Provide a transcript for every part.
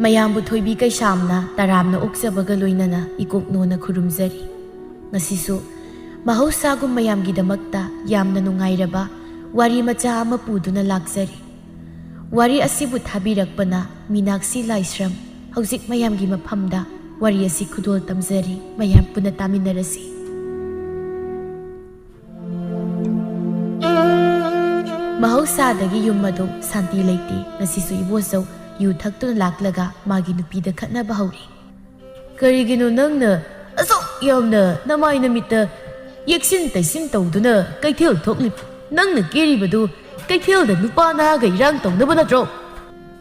ꯃꯌꯥꯝꯕꯨ ꯊꯣꯏꯕꯤ ꯀꯩꯁꯥꯝꯅ ꯇꯔꯥꯝꯅ ꯑꯣꯛꯆꯕꯒ ꯂꯣꯏꯅꯅ ꯏꯀꯣꯛꯅꯣꯅ ꯈꯨꯔꯨꯝꯖꯔꯤ꯫ ꯉꯁꯤꯁꯨ ꯃꯍꯧꯁꯥꯒꯨꯝ ꯃꯌꯥꯝꯒꯤꯗꯃꯛꯇ ꯌꯥꯝꯅ ꯅꯨꯡꯉꯥꯏꯔꯕ ꯋꯥꯔꯤ ꯃꯆꯥ ꯑꯃ ꯄꯨꯗꯨꯅ ꯂꯥꯛꯆꯔꯤ꯫ ꯋꯥꯔꯤ ꯑꯁꯤꯕꯨ ꯊꯥꯕꯤꯔꯛꯄꯅ ꯃꯤꯅꯥꯛꯁꯤ ꯂꯥꯏꯁ꯭ꯔꯝ꯫ ꯍꯧꯖꯤꯛ ꯃꯌꯥꯝꯒꯤ ꯃꯐꯝꯗ ꯋꯥꯔꯤ ꯑꯁꯤ ꯈꯨꯗꯣꯜ ꯇꯝꯖꯔꯤ꯫ ꯃꯌꯥꯝ ꯄꯨꯟꯅ ꯇꯥꯃꯤꯟꯅꯔꯁꯤ꯫ ꯃꯍꯧꯁꯥꯗꯒꯤ ꯌꯨꯝ ꯑꯗꯨ ꯁꯥꯟꯇꯤ ꯂꯩꯇꯦ꯫ ꯉꯁꯤꯁꯨ ꯏꯕꯣꯆꯧ ꯌꯨ ꯊꯛꯇꯨꯅ ꯂꯥꯛꯂꯒ ꯃꯥꯒꯤ ꯅꯨꯄꯤꯗ ꯈꯠꯅꯕ ꯍꯧꯔꯤ꯫ ꯀꯔꯤꯒꯤꯅꯣ ꯅꯪꯅ ꯑꯁꯨꯛ ꯌꯥꯝꯅ ꯅꯃꯥꯏ ꯅꯃꯤꯠꯇ ꯌꯦꯛꯁꯤꯟ ꯇꯩꯁꯤꯟ ꯇꯧꯗꯨꯅ ꯀꯩꯊꯦꯜ ꯊꯣꯛꯂꯤꯕ? ꯅꯪꯅ ꯀꯦꯔꯤꯕꯗꯨ ꯀꯩꯊꯦꯜꯗ ꯅꯨꯄꯥ ꯅꯍꯥꯒ ꯏꯔꯥꯡ ꯇꯧꯅꯕ ꯅꯠꯇ꯭ꯔꯣ?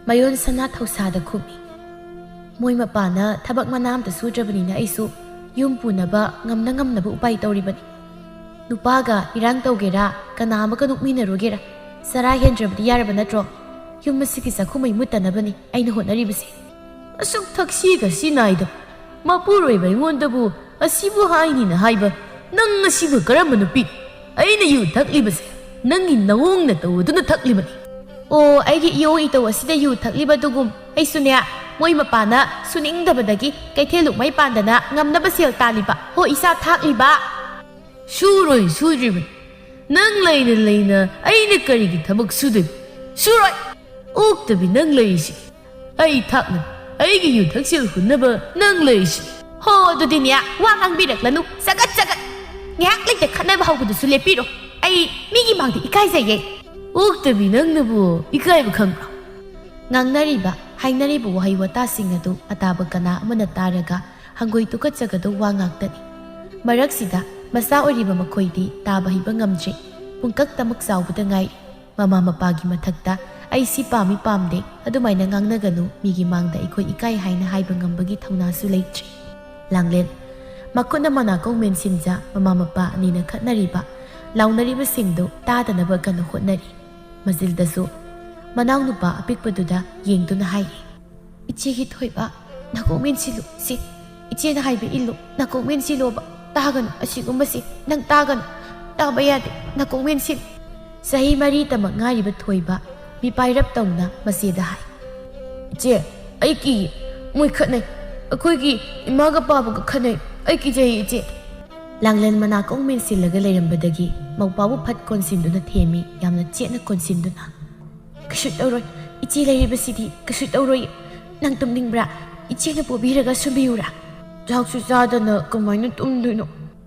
ꯃꯌꯣꯟ ꯁꯅꯥ ꯊꯧꯁꯥꯗ ꯈꯨꯝꯃꯤ꯫ ꯃꯣꯏ ꯃꯄꯥꯅ ꯊꯕꯛ ꯃꯅꯥ ꯑꯝꯇ ꯁꯨꯗ꯭ꯔꯕꯅꯤꯅ ꯑꯩꯁꯨ ꯌꯨꯝ ꯄꯨꯅꯕ ꯉꯝꯅꯕ ꯎꯄꯥꯏ ꯇꯧꯔꯤꯕꯅꯤ꯫ ꯅꯨꯄꯥꯒ ꯏꯔꯥꯡ ꯇꯧꯒꯦꯔꯥ ꯀꯅꯥ ꯑꯃꯒ ꯅꯣꯛꯃꯤꯟꯅꯔꯨꯒꯦꯔꯥ ꯆꯔꯥ ꯍꯦꯟꯗ꯭ꯔꯕꯗꯤ ꯌꯥꯔꯕ ꯅꯠꯇ꯭ꯔꯣ? ꯌꯨꯝ ꯑꯁꯤꯒꯤ ꯆꯥꯛꯈꯨꯝꯃꯩ ꯃꯨꯠꯇꯅꯕꯅꯤ ꯑꯩꯅ ꯍꯣꯠꯅꯔꯤꯕꯁꯤ꯫ ꯑꯁꯨꯛ ꯊꯛꯁꯤꯒ ꯁꯤ ꯅꯥꯏꯗꯕ ꯃꯄꯨꯔꯣꯏꯕ ꯑꯩꯉꯣꯟꯗꯕꯨ ꯑꯁꯤꯕꯨ ꯍꯥꯏꯅꯤꯅ ꯍꯥꯏꯕ ꯅꯪ ꯑꯁꯤꯕꯨ ꯀꯔꯝꯕ ꯅꯨꯄꯤ? ꯑꯩꯅ ꯌꯨ ꯊꯛꯂꯤꯕꯁꯦ ꯅꯪꯒꯤ ꯅꯑꯣꯡꯅ ꯇꯧꯗꯨꯅ ꯊꯛꯂꯤꯕꯅꯤ꯫ ꯑꯣ, ꯑꯩꯒꯤ ꯏꯌꯣꯡ ꯏꯇꯧ ꯑꯁꯤꯗ ꯌꯨ ꯊꯛꯂꯤꯕꯗꯨꯒꯨꯝ ꯑꯩꯁꯨꯅꯦ ꯃꯣꯏ ꯃꯄꯥꯅ ꯁꯨꯅꯤꯡꯗꯕꯗꯒꯤ ꯀꯩꯊꯦꯜ ꯂꯨꯛꯃꯩ ꯄꯥꯟꯗꯅ ꯉꯝꯅꯕ ꯁꯦꯜ ꯇꯥꯜꯂꯤꯕ ꯍꯣ ꯏꯆꯥ ꯊꯥꯛꯂꯤꯕ꯫ ꯁꯨꯔꯣꯏ ꯁꯨꯗ꯭ꯔꯤꯕꯅꯤ ꯅꯪ ꯂꯩꯅ ꯂꯩꯅ ꯑꯩꯅ ꯀꯔꯤꯒꯤ ꯊꯕꯛ ꯁꯨꯗꯣꯏꯕ? ꯁꯨꯔꯣꯏ ꯑꯣꯛꯇꯕꯤ ꯅꯪ ꯂꯩꯔꯤꯁꯤ ꯑꯩ ꯊꯥꯛꯅ ꯑꯩꯒꯤ ꯌꯨ ꯊꯛꯁꯦꯜ ꯍꯨꯟꯅꯕ ꯅꯪ ꯂꯩꯔꯤꯁꯤ꯫ ꯍꯣ ꯑꯗꯨꯗꯤꯅꯦ ꯋꯥ ꯉꯥꯡꯕꯤꯔꯛꯂꯅꯨ ꯆꯒꯠ ꯆꯒꯠ ꯉꯥꯏꯍꯥꯛ ꯂꯩꯇ ꯈꯠꯅꯕ ꯍꯧꯕꯗꯨꯁꯨ ꯂꯦꯞꯄꯤꯔꯣ꯫ ꯑꯩ ꯃꯤꯒꯤ ꯃꯥꯡꯗ ꯏꯀꯥꯏꯖꯩꯌꯦ꯫ ꯑꯣꯛꯇꯕꯤ ꯅꯪꯅꯕꯨ ꯏꯀꯥꯏꯕ ꯈꯪꯕ꯭ꯔꯣ? ꯉꯥꯡꯅꯔꯤꯕ ꯍꯥꯏꯅꯔꯤꯕ ꯋꯥꯍꯩ ꯋꯥꯇꯥꯁꯤꯡ ꯑꯗꯨ ꯑꯇꯥꯕ ꯀꯅꯥ ꯑꯃꯅ ꯇꯥꯔꯒ ꯍꯪꯒꯣꯏ ꯇꯨꯀꯠꯆꯒꯗꯧ ꯋꯥ ꯉꯥꯛꯇꯅꯤ꯫ ꯃꯔꯛꯁꯤꯗ ꯃꯆꯥ ꯑꯣꯏꯔꯤꯕ ꯃꯈꯣꯏꯗꯤ ꯇꯥꯕ ꯍꯩꯕ ꯉꯝꯗ꯭ꯔꯤ꯫ ꯄꯨꯡꯀꯛꯇꯃꯛ ꯆꯥꯎꯕꯗ ꯉꯥꯏꯔꯤ꯫ ꯃꯃꯥ ꯃꯄꯥꯒꯤ ꯃꯊꯛꯇ ꯑꯩ ꯁꯤ ꯄꯥꯝꯃꯤ ꯄꯥꯝꯗꯦ ꯑꯗꯨꯃꯥꯏꯅ ꯉꯥꯡꯅꯒꯅꯨ, ꯃꯤꯒꯤ ꯃꯥꯡꯗ ꯑꯩꯈꯣꯏ ꯏꯀꯥꯏ ꯍꯥꯏꯅ ꯍꯥꯏꯕ ꯉꯝꯕꯒꯤ ꯊꯧꯅꯥꯁꯨ ꯂꯩꯇ꯭ꯔꯤ꯫ ꯂꯥꯡꯂꯦꯟ ꯃꯈꯨꯠꯅ ꯃꯅꯥꯀꯣꯡ ꯃꯦꯟꯁꯤꯟꯖ ꯃꯃꯥ ꯃꯄꯥ ꯑꯅꯤꯅ ꯈꯠꯅꯔꯤꯕ ꯂꯥꯎꯅꯔꯤꯕꯁꯤꯡꯗꯨ ꯇꯥꯗꯅꯕ ꯀꯟꯅ ꯍꯣꯠꯅꯔꯤ꯫ ꯃꯖꯤꯜꯗꯁꯨ ꯃꯅꯥꯎꯅꯨꯄꯥ ꯑꯄꯤꯛꯄꯗꯨꯗ ꯌꯦꯡꯗꯨꯅ ꯍꯥꯏꯔꯤ꯫ ꯏꯆꯦꯒꯤ ꯊꯣꯏꯕ ꯅꯥꯀꯣꯡ ꯃꯦꯟꯁꯤꯜꯂꯨ ꯁꯤ ꯏꯆꯦꯅ ꯍꯥꯏꯕ ꯏꯜꯂꯨ ꯅꯥꯀꯣꯡ ꯃꯦꯟꯁꯤꯜꯂꯣꯕ ꯇꯥꯒꯅꯨ ꯑꯁꯤꯒꯨꯝꯕꯁꯤ ꯅꯪ ꯇꯥꯒꯅꯨ ꯇꯥꯕ ꯌꯥꯗꯦ ꯅꯥꯀꯣꯡ ꯃꯦꯟꯁꯤꯜ꯫ ꯆꯍꯤ 4 ꯇꯃꯛ ꯉꯥꯏꯔꯤꯕ ꯊꯣꯏꯕ ꯃꯤꯄꯥꯏꯔꯞ ꯇꯧꯅ ꯃꯆꯦꯗ ꯍꯥꯏ꯫ ꯏꯆꯦ ꯑꯩ ꯀꯤꯌꯦ ꯃꯣꯏ ꯈꯠꯅꯩ ꯑꯩꯈꯣꯏꯒꯤ ꯏꯃꯥꯒ ꯄꯥꯕꯒ ꯈꯠꯅꯩ ꯑꯩ ꯀꯤꯖꯩ ꯏꯆꯦ꯫ ꯂꯥꯡꯂꯦꯟ ꯃꯅꯥꯀꯣꯡ ꯃꯦꯟꯁꯤꯜꯂꯒ ꯂꯩꯔꯝꯕꯗꯒꯤ ꯃꯧꯄꯥꯕꯨ ꯐꯠ ꯀꯣꯟꯁꯤꯟꯗꯨꯅ ꯊꯦꯝꯃꯤ ꯌꯥꯝꯅ ꯆꯦꯠꯅ ꯀꯣꯟꯁꯤꯟꯗꯨꯅ꯫ ꯀꯩꯁꯨ ꯇꯧꯔꯣꯏ ꯏꯆꯦ ꯂꯩꯔꯤꯕꯁꯤꯗꯤ ꯀꯩꯁꯨ ꯇꯧꯔꯣꯏ꯫ ꯅꯪ ꯇꯨꯝꯅꯤꯡꯕ꯭ꯔꯥ? ꯏꯆꯦꯅ ꯄꯨꯕꯤꯔꯒ ꯁꯨꯝꯕꯤꯌꯨꯔꯥ? ꯆꯥꯛꯁꯨ ꯆꯥꯗꯅ ꯀꯃꯥꯏꯅ ꯇꯨꯝꯗꯣꯏꯅꯣ?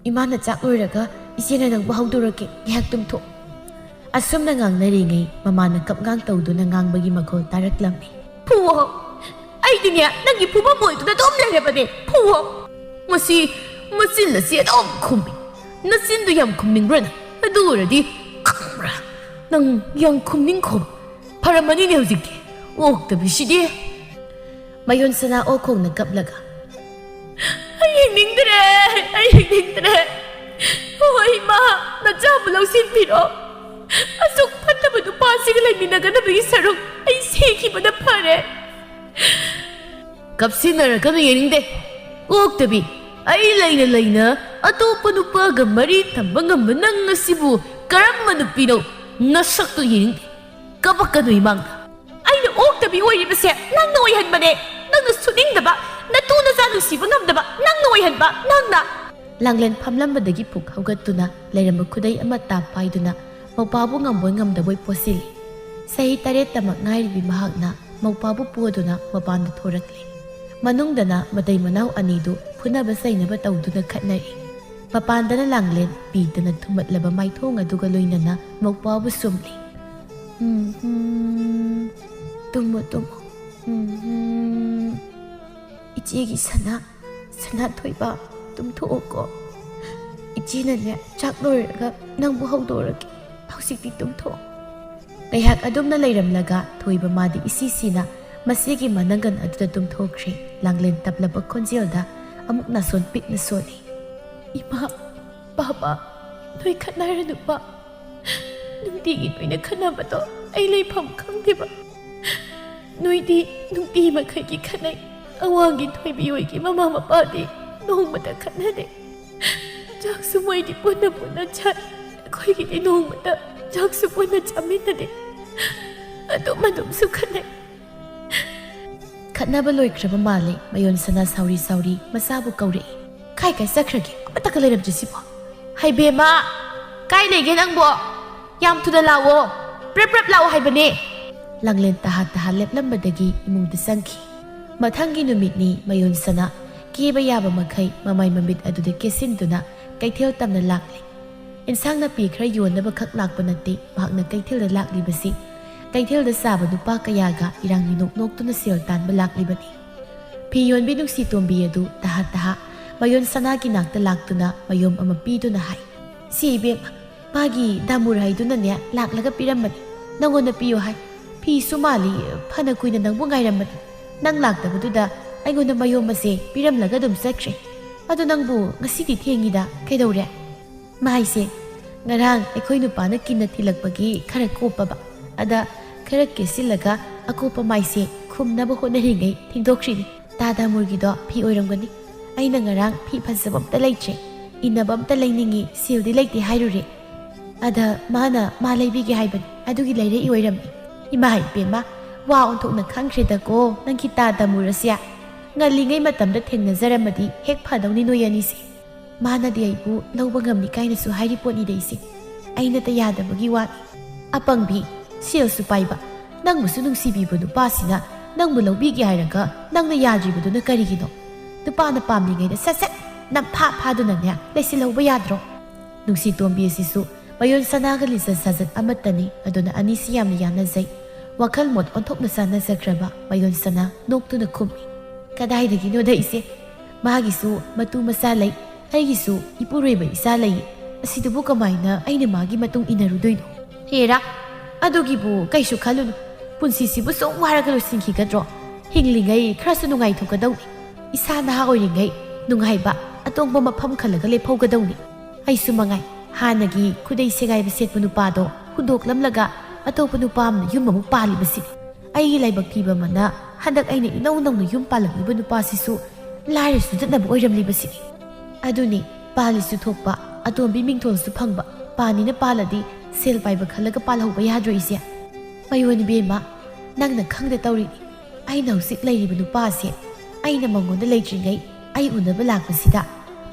ꯏꯃꯥꯅ ꯆꯥꯛ ꯂꯣꯏꯔꯒ ꯏꯆꯦꯅ ꯅꯪꯕꯨ ꯍꯧꯗꯣꯔꯛꯀꯦ ꯉꯥꯏꯍꯥꯛ ꯇꯨꯝꯊꯣꯛ꯫ ꯑꯁꯨꯝꯅ ꯉꯥꯡꯅꯔꯤꯉꯩ ꯃꯃꯥꯅ ꯀꯞꯉꯥꯡ ꯇꯧꯗꯨꯅ ꯉꯥꯡꯕꯒꯤ ꯃꯈꯣꯜ ꯇꯥꯔꯛꯂꯝꯃꯤ꯫ ꯐꯨꯋꯣ ꯑꯩꯗꯤꯅꯦ ꯅꯪꯒꯤ ꯐꯨꯐꯝ ꯑꯣꯏꯗꯨꯅ ꯑꯗꯨꯝ ꯂꯩꯔꯕꯅꯦ ꯐꯨꯋꯣ꯫ ꯃꯁꯤ ꯃꯆꯤꯟ ꯑꯁꯤ ꯑꯗꯨꯝ ꯈꯨꯝꯃꯤ ꯅꯆꯤꯟꯗꯨ ꯌꯥꯝ ꯈꯨꯝꯅꯤꯡꯕ꯭ꯔꯅ? ꯑꯗꯨ ꯑꯣꯏꯔꯗꯤ ꯈꯪꯕ꯭ꯔꯥ ꯅꯪ ꯌꯥꯝ ꯈꯨꯝꯅꯤꯡꯈꯣꯕ ꯐꯔꯝꯃꯅꯤꯅꯦ ꯍꯧꯖꯤꯛꯇꯤ ꯑꯣꯛꯇꯕꯤꯁꯤꯗꯤ꯫ ꯃꯌꯣꯟ ꯁꯅꯥ ꯑꯣꯈꯣꯡꯅ ꯀꯞꯂꯒ ꯑꯩ ꯍꯤꯡꯅꯤꯡꯗ꯭ꯔꯦ ꯍꯣꯏ ꯏꯃꯥ ꯅꯆꯥꯕꯨ ꯂꯧꯁꯤꯟꯕꯤꯔꯣ꯫ ꯑꯁꯨꯛ ꯐꯠꯇꯕ ꯅꯨꯄꯥꯁꯤꯒ ꯂꯩꯃꯤꯟꯅꯒꯗꯕꯒꯤ ꯁꯔꯨꯛ ꯑꯩ ꯁꯤꯈꯤꯕꯅ ꯐꯔꯦ꯫ ꯀꯞꯁꯤꯟꯅꯔꯛꯀꯅꯨ ꯌꯦꯡꯅꯤꯡꯗꯦ ꯑꯣꯛꯇꯕꯤ ꯑꯩ ꯂꯩꯅ ꯂꯩꯅ ꯑꯇꯣꯞꯄ ꯅꯨꯄꯥꯒ ꯃꯔꯤ ꯊꯝꯕ ꯉꯝꯕ ꯅꯪ ꯑꯁꯤꯕꯨ ꯀꯔꯝꯕ ꯅꯨꯄꯤꯅꯣ? ꯅꯁꯛꯇꯨ ꯌꯦꯡꯅꯤꯡꯗꯦ ꯀꯞꯄꯛꯀꯅꯨ ꯏꯃꯥꯡꯗ꯫ ꯑꯩꯅ ꯑꯣꯛꯇꯕꯤ ꯑꯣꯏꯔꯤꯕꯁꯦ ꯅꯪꯅ ꯑꯣꯏꯍꯟꯕꯅꯦ ꯅꯪꯅ ꯁꯨꯅꯤꯡꯗꯕ ꯅꯇꯨ ꯅꯆꯥ ꯅꯨꯡꯁꯤꯕ ꯉꯝꯗꯕ ꯅꯪꯅ ꯑꯣꯏꯍꯟꯕ ꯅꯪꯅ꯫ ꯂꯥꯡꯂꯦꯟ ꯐꯝꯂꯝꯕꯗꯒꯤ ꯄꯨꯛ ꯍꯧꯒꯠꯇꯨꯅ ꯂꯩꯔꯝꯕ ꯈꯨꯗꯩ ꯑꯃ ꯇꯥꯞ ꯄꯥꯏꯗꯨꯅ ꯃꯧꯄꯥꯕꯨ ꯉꯝꯕꯣꯏ ꯉꯝꯗꯕꯣꯏ ꯄꯣꯠꯁꯤꯜꯂꯤ꯫ ꯆꯍꯤ 7 ꯇꯃꯛ ꯉꯥꯏꯔꯤꯕꯤ ꯃꯍꯥꯛꯅ ꯃꯧꯄꯥꯕꯨ ꯄꯣꯗꯨꯅ ꯃꯄꯥꯟꯗ ꯊꯣꯔꯛꯂꯤ꯫ ꯃꯅꯨꯡꯗꯅ ꯃꯇꯩ ꯃꯅꯥꯎ ꯑꯅꯤꯗꯨ ꯐꯨꯅꯕ ꯆꯩꯅꯕ ꯇꯧꯗꯨꯅ ꯈꯠꯅꯔꯤ꯫ ꯃꯄꯥꯟꯗꯅ ꯂꯥꯡꯂꯦꯟ ꯄꯤꯗꯅ ꯊꯨꯝꯃꯠꯂꯕ ꯃꯥꯏꯊꯣꯡ ꯑꯗꯨꯒ ꯂꯣꯏꯅꯅ ꯃꯧꯄꯥꯕꯨ ꯁꯨꯝꯂꯤ꯫ ꯇꯨꯝꯃꯣ ꯇꯨꯝꯃꯣ ꯏꯆꯦꯒꯤ ꯁꯅꯥ ꯊꯣꯏꯕ ꯇꯨꯝꯊꯣꯛꯑꯣꯀꯣ꯫ ꯏꯆꯦꯅꯅꯦ ꯆꯥꯛ ꯂꯣꯏꯔꯒ ꯅꯪꯕꯨ ꯍꯧꯗꯣꯔꯛꯀꯦ ꯍꯧꯖꯤꯛꯇꯤ ꯇꯨꯝꯊꯣꯛꯑꯣ꯫ ꯉꯥꯏꯍꯥꯛ ꯑꯗꯨꯝꯅ ꯂꯩꯔꯝꯂꯒ ꯊꯣꯏꯕ ꯃꯥꯗꯤ ꯏꯁꯤꯁꯤꯅ ꯃꯁꯤꯒꯤ ꯃꯅꯪꯒꯟ ꯑꯗꯨꯗ ꯇꯨꯝꯊꯣꯛꯈ꯭ꯔꯦ꯫ ꯂꯥꯡꯂꯦꯟ ꯇꯞꯂꯕ ꯈꯣꯟꯖꯦꯜꯗ ꯑꯃꯨꯛ ꯅꯥꯁꯣꯟ ꯄꯤꯛꯅ ꯁꯣꯜꯂꯤ꯫ ꯏꯃꯥ ꯕꯥꯕꯥ ꯅꯣꯏ ꯈꯠꯅꯔꯅꯨꯕ ꯅꯨꯡꯇꯤꯒꯤ ꯅꯣꯏꯅ ꯈꯠꯅꯕꯗꯣ ꯑꯩ ꯂꯩꯐꯝ ꯈꯪꯗꯦꯕ꯫ ꯅꯣꯏꯗꯤ ꯅꯨꯡꯇꯤ ꯃꯈꯩꯒꯤ ꯈꯠꯅꯩ ꯑꯋꯥꯡꯒꯤ ꯊꯣꯏꯕꯤ ꯍꯣꯏꯒꯤ ꯃꯃꯥ ꯃꯄꯥꯗꯤ ꯅꯣꯡꯃꯇ ꯈꯠꯅꯗꯦ꯫ ꯆꯥꯛꯁꯨ ꯃꯣꯏꯗꯤ ꯄꯨꯟꯅ ꯆꯥꯏ ꯑꯩꯈꯣꯏꯒꯤꯗꯤ ꯅꯣꯡꯃꯇ ꯆꯥꯛꯁꯨ ꯄꯨꯟꯅ ꯆꯥꯃꯤꯟꯅꯗꯦ ꯑꯗꯨꯝꯁꯨ ꯈꯠꯅꯩ꯫ ꯈꯠꯅꯕ ꯂꯣꯏꯈ꯭ꯔꯕ ꯃꯥꯜꯂꯦ ꯃꯌꯣꯟ ꯁꯅꯥ ꯁꯥꯎꯔꯤ ꯃꯁꯥꯕꯨ ꯀꯧꯔꯛꯏ ꯀꯥꯏ ꯆꯠꯈ꯭ꯔꯒꯦ ꯑꯃꯠꯇꯒ ꯂꯩꯔꯝꯗ꯭ꯔꯤꯁꯤꯕꯣ ꯍꯩꯕꯦꯝꯃ ꯀꯥꯏ ꯂꯩꯒꯦ ꯅꯪꯕꯣ ꯌꯥꯝ ꯊꯨꯅ ꯂꯥꯛꯑꯣ ꯄ꯭ꯔꯦꯞ ꯂꯥꯛꯑꯣ ꯍꯥꯏꯕꯅꯦ ꯂꯥꯡꯂꯦꯟ ꯇꯍꯥ ꯂꯦꯞꯂꯝꯕꯗꯒꯤ ꯏꯃꯨꯡꯗ ꯆꯪꯈꯤ ꯃꯊꯪꯒꯤ ꯅꯨꯃꯤꯠꯅꯤ ꯃꯌꯣꯟ ꯁꯅꯥ ꯀꯦꯕ ꯌꯥꯕ ꯃꯈꯩ ꯃꯃꯥꯏ ꯃꯃꯤꯠ ꯑꯗꯨꯗ ꯀꯦꯁꯤꯟꯗꯨꯅ ꯀꯩꯊꯦꯜ ꯇꯝꯅ ꯂꯥꯛꯂꯤ ꯏꯟꯁꯥꯡ ꯅꯥꯄꯤ ꯈꯔ ꯌꯣꯟꯅꯕ ꯈꯛ ꯂꯥꯛꯄ ꯅꯠꯇꯦ ꯃꯍꯥꯛꯅ ꯀꯩꯊꯦꯜꯗ ꯂꯥꯛꯂꯤꯕꯁꯤ ꯀꯩꯊꯦꯜꯗ ꯆꯥꯕ ꯅꯨꯄꯥ ꯀꯌꯥꯒ ꯏꯔꯥꯡ ꯃꯤꯅꯣꯛ ꯅꯣꯛꯇꯨꯅ ꯁꯦꯜ ꯇꯥꯟꯕ ꯂꯥꯛꯂꯤꯕꯅꯤ ꯐꯤ ꯌꯣꯟꯕꯤ ꯅꯨꯡꯁꯤ ꯇꯣꯝꯕꯤ ꯑꯗꯨ ꯇꯍꯥ ꯃꯌꯣꯟ ꯁꯅꯥꯒꯤ ꯅꯥꯛꯇ ꯂꯥꯛꯇꯨꯅ ꯃꯌꯣꯝ ꯑꯃ ꯄꯤꯗꯨꯅ ꯍꯥꯏ ꯁꯤ ꯏꯕꯦꯝꯃ ꯃꯥꯒꯤ ꯗꯥꯃꯨꯔ ꯍꯩꯗꯨꯅꯅꯦ ꯂꯥꯛꯂꯒ ꯄꯤꯔꯝꯕꯅꯤ ꯅꯪꯉꯣꯟꯗ ꯄꯤꯌꯣ ꯍꯥꯏ ꯐꯤꯁꯨ ꯃꯥꯜꯂꯤ ꯐꯅ ꯀꯨꯏꯅ ꯅꯪꯕꯨ ꯉꯥꯏꯔꯝꯕꯅꯤ ꯅꯪ ꯂꯥꯛꯇꯕꯗꯨꯗ ꯑꯩꯉꯣꯟꯗ ꯃꯌꯣꯝ ꯑꯁꯦ ꯄꯤꯔꯝꯂꯒ ꯑꯗꯨꯝ ꯆꯠꯈ꯭ꯔꯦ ꯑꯗꯨ ꯅꯪꯕꯨ ꯉꯁꯤꯗꯤ ꯊꯦꯡꯉꯤꯗ ꯀꯩꯗꯧꯔꯦ ꯃꯥꯏꯁꯦ ꯉꯔꯥꯡ ꯑꯩꯈꯣꯏ ꯅꯨꯄꯥꯅ ꯀꯤꯟꯅ ꯊꯤꯜꯂꯛꯄꯒꯤ ꯈꯔ ꯀꯣꯞꯄꯕ ꯑꯗ ꯈꯔ ꯀꯦꯁꯤꯜꯂꯒ ꯑꯀꯣꯞꯄ ꯃꯥꯏꯁꯦ ꯈꯨꯝꯅꯕ ꯍꯣꯠꯅꯔꯤꯉꯩ ꯊꯤꯡꯗꯣꯛꯈ꯭ꯔꯤꯅꯤ ꯗꯥꯃꯨꯔꯒꯤꯗꯣ ꯐꯤ ꯑꯣꯏꯔꯝꯒꯅꯤ ꯑꯩꯅ ꯉꯔꯥꯡ ꯐꯤ ꯐꯖꯕ ꯑꯝꯇ ꯂꯩꯇ꯭ꯔꯦ ꯏꯟꯅꯕ ꯑꯝꯇ ꯂꯩꯅꯤꯡꯉꯤ ꯁꯦꯜꯗꯤ ꯂꯩꯇꯦ ꯍꯥꯏꯔꯨꯔꯦ ꯑꯗ ꯃꯥ ꯂꯩꯕꯤꯒꯦ ꯍꯥꯏꯕꯅꯤ ꯑꯗꯨꯒꯤ ꯂꯩꯔꯛꯏ ꯑꯣꯏꯔꯝꯃꯤ ꯏꯃꯥ ꯏꯕꯦꯝꯃ ꯋꯥ ꯑꯣꯟꯊꯣꯛꯅ ꯈꯪꯈ꯭ꯔꯦꯗꯀꯣ ꯅꯪꯒꯤ ꯗꯥꯃꯨꯔ ꯑꯁꯦ ꯉꯜꯂꯤꯉꯩ ꯃꯇꯝꯗ ꯊꯦꯡꯅꯖꯔꯝꯃꯗꯤ ꯍꯦꯛ ꯐꯗꯧꯅꯤ ꯅꯣꯏ ꯑꯅꯤꯁꯦ ꯃꯥꯅꯗꯤ ꯑꯩꯕꯨ ꯂꯧꯕ ꯉꯝꯅꯤ ꯀꯥꯏꯅꯁꯨ ꯍꯥꯏꯔꯤ ꯄꯣꯠꯅꯤꯗ ꯑꯩꯁꯦ ꯑꯩꯅꯇ ꯌꯥꯗꯕꯒꯤ ꯋꯥꯅꯤ ꯑꯄꯪꯕꯤ ꯁꯦꯜꯁꯨ ꯄꯥꯏꯕ ꯅꯪꯕꯨꯁꯨ ꯅꯨꯡꯁꯤꯕꯤꯕ ꯅꯨꯄꯥꯁꯤꯅ ꯅꯪꯕꯨ ꯂꯧꯕꯤꯒꯦ ꯍꯥꯏꯔꯒ ꯅꯪꯅ ꯌꯥꯗ꯭ꯔꯤꯕꯗꯨꯅ ꯀꯔꯤꯒꯤꯅꯣ ꯅꯨꯄꯥꯅ ꯄꯥꯝꯂꯤꯉꯩꯗ ꯁꯠ ꯐꯥꯗꯨꯅꯅꯦ ꯂꯩꯁꯤꯜꯍꯧꯕ ꯌꯥꯗ꯭ꯔꯣ ꯅꯨꯡꯁꯤ ꯇꯣꯝꯕꯤ ꯑꯁꯤꯁꯨ ꯃꯌꯣꯟ ꯁꯅꯥꯒ ꯂꯤꯆꯠ ꯁꯥꯖꯠ ꯑꯃꯠꯇꯅꯤ ꯑꯗꯨꯅ ꯑꯅꯤꯁꯤ ꯌꯥꯝꯅ ꯌꯥꯅꯖꯩ ꯋꯥꯈꯜ ꯃꯣꯠ ꯑꯣꯟꯊꯣꯛꯅ ꯆꯥꯟꯅꯖꯈ꯭ꯔꯕ ꯃꯌꯣꯟ ꯁꯅꯥ ꯅꯣꯛꯇꯨꯅ ꯈꯨꯝꯃꯤ ꯀꯗꯥꯏꯗꯒꯤꯅꯣꯗ ꯏꯆꯦ ꯃꯥꯒꯤꯁꯨ ꯃꯇꯨ ꯃꯆꯥ ꯂꯩ ꯑꯩꯒꯤꯁꯨ ꯏꯄꯨꯔꯣꯏꯕ ꯏꯆꯥ ꯂꯩ ꯑꯁꯤꯗꯨꯕꯨ ꯀꯃꯥꯏꯅ ꯑꯩꯅ ꯃꯥꯒꯤ ꯃꯇꯨꯡ ꯏꯟꯅꯔꯨꯗꯣꯏꯅꯣ ꯍꯦꯔꯥ ꯑꯗꯨꯒꯤꯕꯨ ꯀꯩꯁꯨ ꯈꯜꯂꯨꯅꯨ ꯄꯨꯟꯁꯤꯁꯤꯕꯨ ꯁꯨꯝ ꯋꯥꯔꯒ ꯂꯣꯏꯁꯤꯟꯈꯤꯒꯗ꯭ꯔꯣ ꯍꯤꯡꯂꯤꯉꯩ ꯈꯔꯁꯨ ꯅꯨꯡꯉꯥꯏꯊꯣꯛꯀꯗꯧꯅꯤ ꯏꯁꯥ ꯅꯍꯥ ꯑꯣꯏꯔꯤꯉꯩ ꯅꯨꯡꯉꯥꯏꯕ ꯑꯇꯣꯡꯕ ꯃꯐꯝ ꯈꯜꯂꯒ ꯂꯦꯞꯍꯧꯒꯗꯧꯅꯤ ꯑꯩꯁꯨ ꯃꯉꯥꯏ ꯍꯥꯟꯅꯒꯤ ꯈꯨꯗꯩ ꯁꯦꯒꯥꯏꯕ ꯁꯦꯠꯄ ꯅꯨꯄꯥꯗꯣ ꯍꯨꯟꯗꯣꯛꯂꯝꯂꯒ ꯑꯇꯣꯞꯄ ꯅꯨꯄꯥ ꯑꯃꯅ ꯌꯨꯝ ꯑꯃꯨꯛ ꯄꯥꯜꯂꯤꯕꯁꯤꯅꯤ ꯑꯩꯒꯤ ꯂꯥꯏꯕꯛ ꯊꯤꯕ ꯑꯃꯅ ꯍꯟꯗꯛ ꯑꯩꯅ ꯏꯅꯧ ꯅꯧꯅ ꯌꯨꯝ ꯄꯥꯜꯂꯛꯂꯤꯕ ꯅꯨꯄꯥꯁꯤꯁꯨ ꯂꯥꯏꯔꯁꯨ ꯆꯠꯅꯕ ꯑꯣꯏꯔꯝꯂꯤꯕꯁꯤꯅꯤ ꯑꯗꯨꯅꯤ ꯄꯥꯜꯂꯤꯁꯨ ꯊꯣꯛꯄ ꯑꯇꯣꯝꯕꯤ ꯃꯤꯡꯊꯣꯜꯁꯨ ꯐꯪꯕ ꯄꯥꯅꯤꯅ ꯄꯥꯜꯂꯗꯤ ꯁꯦꯜ ꯄꯥꯏꯕ ꯈꯜꯂꯒ ꯄꯥꯜꯍꯧꯕ ꯌꯥꯗ꯭ꯔꯣ ꯏꯆꯦ ꯃꯌꯣꯟ ꯏꯕꯦꯝꯃ ꯅꯪꯅ ꯈꯪꯗ ꯇꯧꯔꯤꯅꯤ ꯑꯩꯅ ꯍꯧꯖꯤꯛ ꯂꯩꯔꯤꯕ ꯅꯨꯄꯥꯁꯦ ꯑꯩꯅ ꯃꯉꯣꯟꯗ ꯂꯩꯇ꯭ꯔꯤꯉꯩ ꯑꯩ ꯎꯅꯕ ꯂꯥꯛꯄꯁꯤꯗ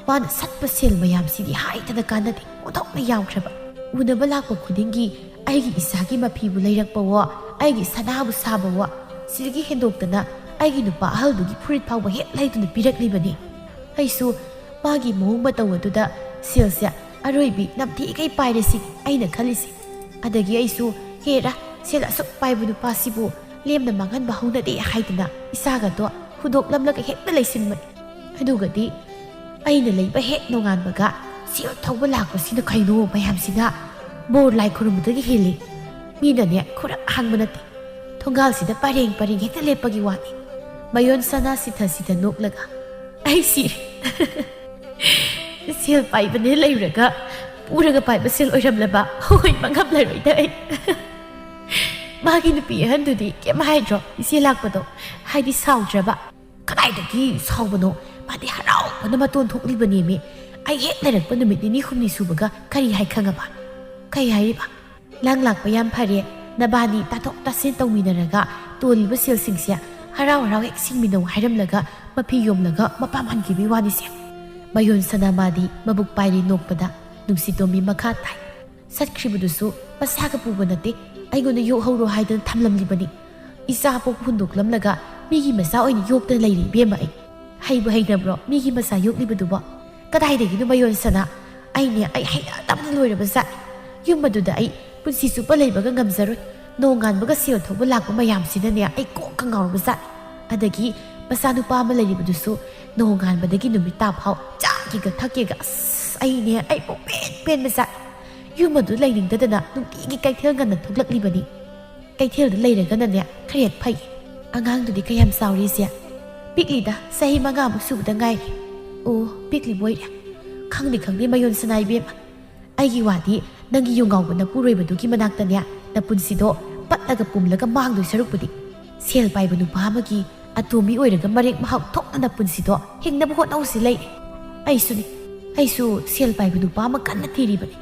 ꯃꯥꯅ ꯁꯠꯄ ꯁꯦꯜ ꯃꯌꯥꯝꯁꯤꯗꯤ ꯍꯥꯏꯇꯅ ꯀꯥꯟꯅꯗꯦ ꯑꯣꯟꯊꯣꯛꯅ ꯌꯥꯝꯈ꯭ꯔꯕ ꯎꯅꯕ ꯂꯥꯛꯄ ꯈꯨꯗꯤꯡꯒꯤ ꯑꯩꯒꯤ ꯏꯆꯥꯒꯤ ꯃꯐꯤꯕꯨ ꯂꯩꯔꯛꯄꯋꯣ ꯑꯩꯒꯤ ꯁꯅꯥꯕꯨ ꯁꯥꯕꯋꯣ ꯁꯤꯗꯒꯤ ꯍꯦꯟꯗꯣꯛꯇꯅ ꯑꯩꯒꯤ ꯅꯨꯄꯥ ꯑꯍꯜꯗꯨꯒꯤ ꯐꯨꯔꯤꯠ ꯐꯥꯎꯕ ꯍꯦꯛ ꯂꯩꯗꯨꯅ ꯄꯤꯔꯛꯂꯤꯕꯅꯤ ꯑꯩꯁꯨ ꯃꯥꯒꯤ ꯃꯑꯣꯡ ꯃꯇꯧ ꯑꯗꯨꯗ ꯁꯦꯜꯁꯦ ꯑꯔꯣꯏꯕꯤ ꯅꯝꯊꯤꯈꯩ ꯄꯥꯏꯔꯁꯤ ꯑꯩꯅ ꯈꯜꯂꯤꯁꯤ ꯑꯗꯒꯤ ꯑꯩꯁꯨ ꯍꯦꯔꯥ ꯁꯦꯜ ꯑꯁꯨꯛ ꯄꯥꯏꯕ ꯅꯨꯄꯥꯁꯤꯕꯨ ꯂꯦꯝꯅ ꯃꯥꯡꯍꯟꯕ ꯍꯧꯅꯗꯦ ꯍꯥꯏꯗꯅ ꯏꯆꯥꯒꯗꯣ ꯍꯨꯟꯗꯣꯛꯂꯝꯂꯒ ꯍꯦꯛꯇ ꯂꯩꯁꯤꯟꯕꯅꯤ ꯑꯗꯨꯒꯗꯤ ꯑꯩꯅ ꯂꯩꯕ ꯍꯦꯛ ꯅꯣꯡꯉꯥꯟꯕꯒ ꯁꯦꯜ ꯊꯧꯕ ꯂꯥꯛꯄꯁꯤꯅ ꯀꯩꯅꯣ ꯃꯌꯥꯝꯁꯤꯅ ꯕꯣꯔ ꯂꯥꯏ ꯈꯨꯔꯨꯝꯕꯗꯒꯤ ꯍꯦꯜꯂꯤ ꯃꯤꯅꯅꯦ ꯈꯨꯔꯛ ꯍꯥꯡꯕ ꯅꯠꯇꯦ ꯊꯣꯡꯒꯥꯜꯁꯤꯗ ꯄꯔꯦꯡ ꯍꯦꯛꯇ ꯂꯦꯞꯄꯒꯤ ꯋꯥꯅꯤ ꯃꯌꯣꯟ ꯁꯅꯥ ꯁꯤꯊ ꯅꯣꯛꯂꯒ ꯑꯩ ꯁꯤꯔꯦ ꯁꯦꯜ ꯄꯥꯏꯕꯅꯦ ꯂꯩꯔꯒ ꯄꯨꯔꯒ ꯄꯥꯏꯕ ꯁꯦꯜ ꯑꯣꯏꯔꯝꯂꯕ ꯍꯣꯏ ꯃꯉꯝꯂꯔꯣꯏꯗ ꯑꯩ ꯃꯥꯒꯤ ꯅꯨꯄꯤ ꯑꯍꯟꯗꯨꯗꯤ ꯀꯩꯝ ꯍꯥꯏꯗ꯭ꯔꯣ ꯏꯆꯦ ꯂꯥꯛꯄꯗꯣ ꯍꯥꯏꯗꯤ ꯁꯥꯎꯗ꯭ꯔꯕ ꯀꯗꯥꯏꯗꯒꯤ ꯁꯥꯎꯕꯅꯣ ꯃꯥꯗꯤ ꯍꯔꯥꯎꯕꯅ ꯃꯇꯣꯟ ꯊꯣꯛꯂꯤꯕꯅꯦꯃꯤ ꯑꯩ ꯍꯦꯛ ꯂꯩꯔꯛꯄ ꯅꯨꯃꯤꯠ 2-3 ꯁꯨꯕꯒ ꯀꯔꯤ ꯍꯥꯏ ꯈꯪꯉꯕ ꯀꯩ ꯍꯥꯏꯔꯤꯕ ꯅꯪ ꯂꯥꯛꯄ ꯌꯥꯝ ꯐꯔꯦ ꯅꯕꯥꯅꯤ ꯇꯥꯊꯣꯛ ꯇꯥꯁꯤꯟ ꯇꯧꯃꯤꯟꯅꯔꯒ ꯇꯣꯜꯂꯤꯕ ꯁꯦꯜꯁꯤꯡꯁꯦ ꯍꯔꯥꯎ ꯍꯦꯛ ꯁꯤꯡꯃꯤꯟꯅꯧ ꯍꯥꯏꯔꯝꯂꯒ ꯃꯐꯤ ꯌꯣꯝꯂꯒ ꯃꯄꯥꯝ ꯍꯟꯈꯤꯕꯒꯤ ꯋꯥꯅꯤꯁꯦ ꯃꯌꯣꯟ ꯁꯅꯥꯃꯥꯗꯤ ꯃꯕꯨꯛ ꯄꯥꯏꯔꯤ ꯅꯣꯛꯄꯗ ꯅꯨꯡꯁꯤ ꯇꯣꯝꯕꯤ ꯃꯈꯥ ꯇꯥꯏ ꯆꯠꯈ꯭ꯔꯤꯕꯗꯨꯁꯨ ꯃꯁꯥꯒ ꯄꯨꯕ ꯅꯠꯇꯦ ꯑꯩꯉꯣꯟꯗ ꯌꯣꯛꯍꯧꯔꯣ ꯍꯥꯏꯗꯅ ꯊꯝꯂꯝꯂꯤꯕꯅꯤ ꯏꯆꯥ ꯄꯣꯛꯄ ꯍꯨꯟꯗꯣꯛꯂꯝꯂꯒ ꯃꯤꯒꯤ ꯃꯆꯥ ꯑꯣꯏꯅ ꯌꯣꯛꯇꯅ ꯂꯩꯔꯤ ꯏꯕꯦꯝꯃ ꯑꯩ ꯍꯩꯕꯨ ꯍꯩꯅꯕ꯭ꯔꯣ ꯃꯤꯒꯤ ꯃꯆꯥ ꯌꯣꯛꯂꯤꯕꯗꯨꯕꯣ ꯀꯗꯥꯏꯗꯒꯤꯅꯣ ꯃꯌꯣꯟ ꯁꯅꯥ ꯑꯩꯅꯦ ꯑꯩ ꯍꯩꯅꯗꯕꯅ ꯂꯣꯏꯔꯕ ꯖꯥꯠꯅꯤ ꯌꯨꯝ ꯑꯗꯨꯗ ꯑꯩ ꯄꯨꯟꯁꯤ ꯆꯨꯞꯄ ꯂꯩꯕꯒ ꯉꯝꯖꯔꯣꯏ ꯅꯣꯡꯉꯥꯟꯕꯒ ꯁꯦꯜ ꯊꯧꯕ ꯂꯥꯛꯄ ꯃꯌꯥꯝꯁꯤꯅꯅꯦ ꯑꯩ ꯀꯣꯛꯀ ꯉꯥꯎꯔꯕ ꯖꯥꯠꯅꯤ ꯑꯗꯒꯤ ꯃꯆꯥꯅꯨꯄꯥ ꯑꯃ ꯂꯩꯔꯤꯕꯗꯨꯁꯨ ꯅꯣꯡꯉꯥꯟꯕꯗꯒꯤ ꯅꯨꯃꯤꯠ ꯇꯥ ꯐꯥꯎ ꯆꯥꯒꯦꯒ ꯊꯛꯀꯦꯒ ꯑꯩꯅꯦ ꯑꯩ ꯄꯦꯟꯕ ꯖꯥꯠꯅꯤ ꯌꯨꯝ ꯑꯗꯨ ꯂꯩꯅꯤꯡꯗꯗꯅ ꯅꯨꯡꯇꯤꯒꯤ ꯀꯩꯊꯦꯜ ꯉꯟꯅ ꯊꯣꯛꯂꯛꯂꯤꯕꯅꯤ ꯀꯩꯊꯦꯜꯗ ꯂꯩꯔꯒꯅꯅꯦ ꯈꯔ ꯍꯦꯛ ꯐꯩ ꯑꯉꯥꯡꯗꯨꯗꯤ ꯀꯌꯥꯝ ꯆꯥꯎꯔꯤꯁꯦ ꯄꯤꯛꯂꯤꯗ ꯆꯍꯤ 5ꯃꯨꯛ ꯁꯨꯕꯗ ꯉꯥꯏꯔꯤ ꯑꯣ ꯄꯤꯛꯂꯤꯕꯣꯏꯔꯦ ꯈꯪꯗꯦ ꯃꯌꯣꯟ ꯁꯅꯥ ꯏꯕꯦꯝꯃ ꯑꯩꯒꯤ ꯋꯥꯗꯤ ꯅꯪꯒꯤ ꯌꯣꯡꯒꯥꯎꯕ ꯅꯄꯨꯔꯣꯏꯕꯗꯨꯒꯤ ꯃꯅꯥꯛꯇꯅꯦ ꯅꯄꯨꯟꯁꯤꯗꯣ ꯄꯠꯂꯒ ꯄꯨꯝꯂꯒ ꯃꯥꯡꯗꯣꯏ ꯁꯔꯨꯛꯄꯨꯗꯤ ꯁꯦꯜ ꯄꯥꯏꯕ ꯅꯨꯄꯥ ꯑꯃꯒꯤ ꯑꯇꯣꯝꯕꯤ ꯑꯣꯏꯔꯒ ꯃꯔꯦꯛ ꯃꯍꯥꯎ ꯊꯣꯛꯅ ꯅꯄꯨꯟꯁꯤꯗꯣ ꯍꯤꯡꯅꯕ ꯍꯣꯠꯅꯧꯁꯤ ꯂꯩ ꯑꯩꯁꯨ ꯁꯦꯜ ꯄꯥꯏꯕ ꯅꯨꯄꯥ ꯑꯃ ꯀꯟꯅ ꯊꯤꯔꯤꯕꯅꯤ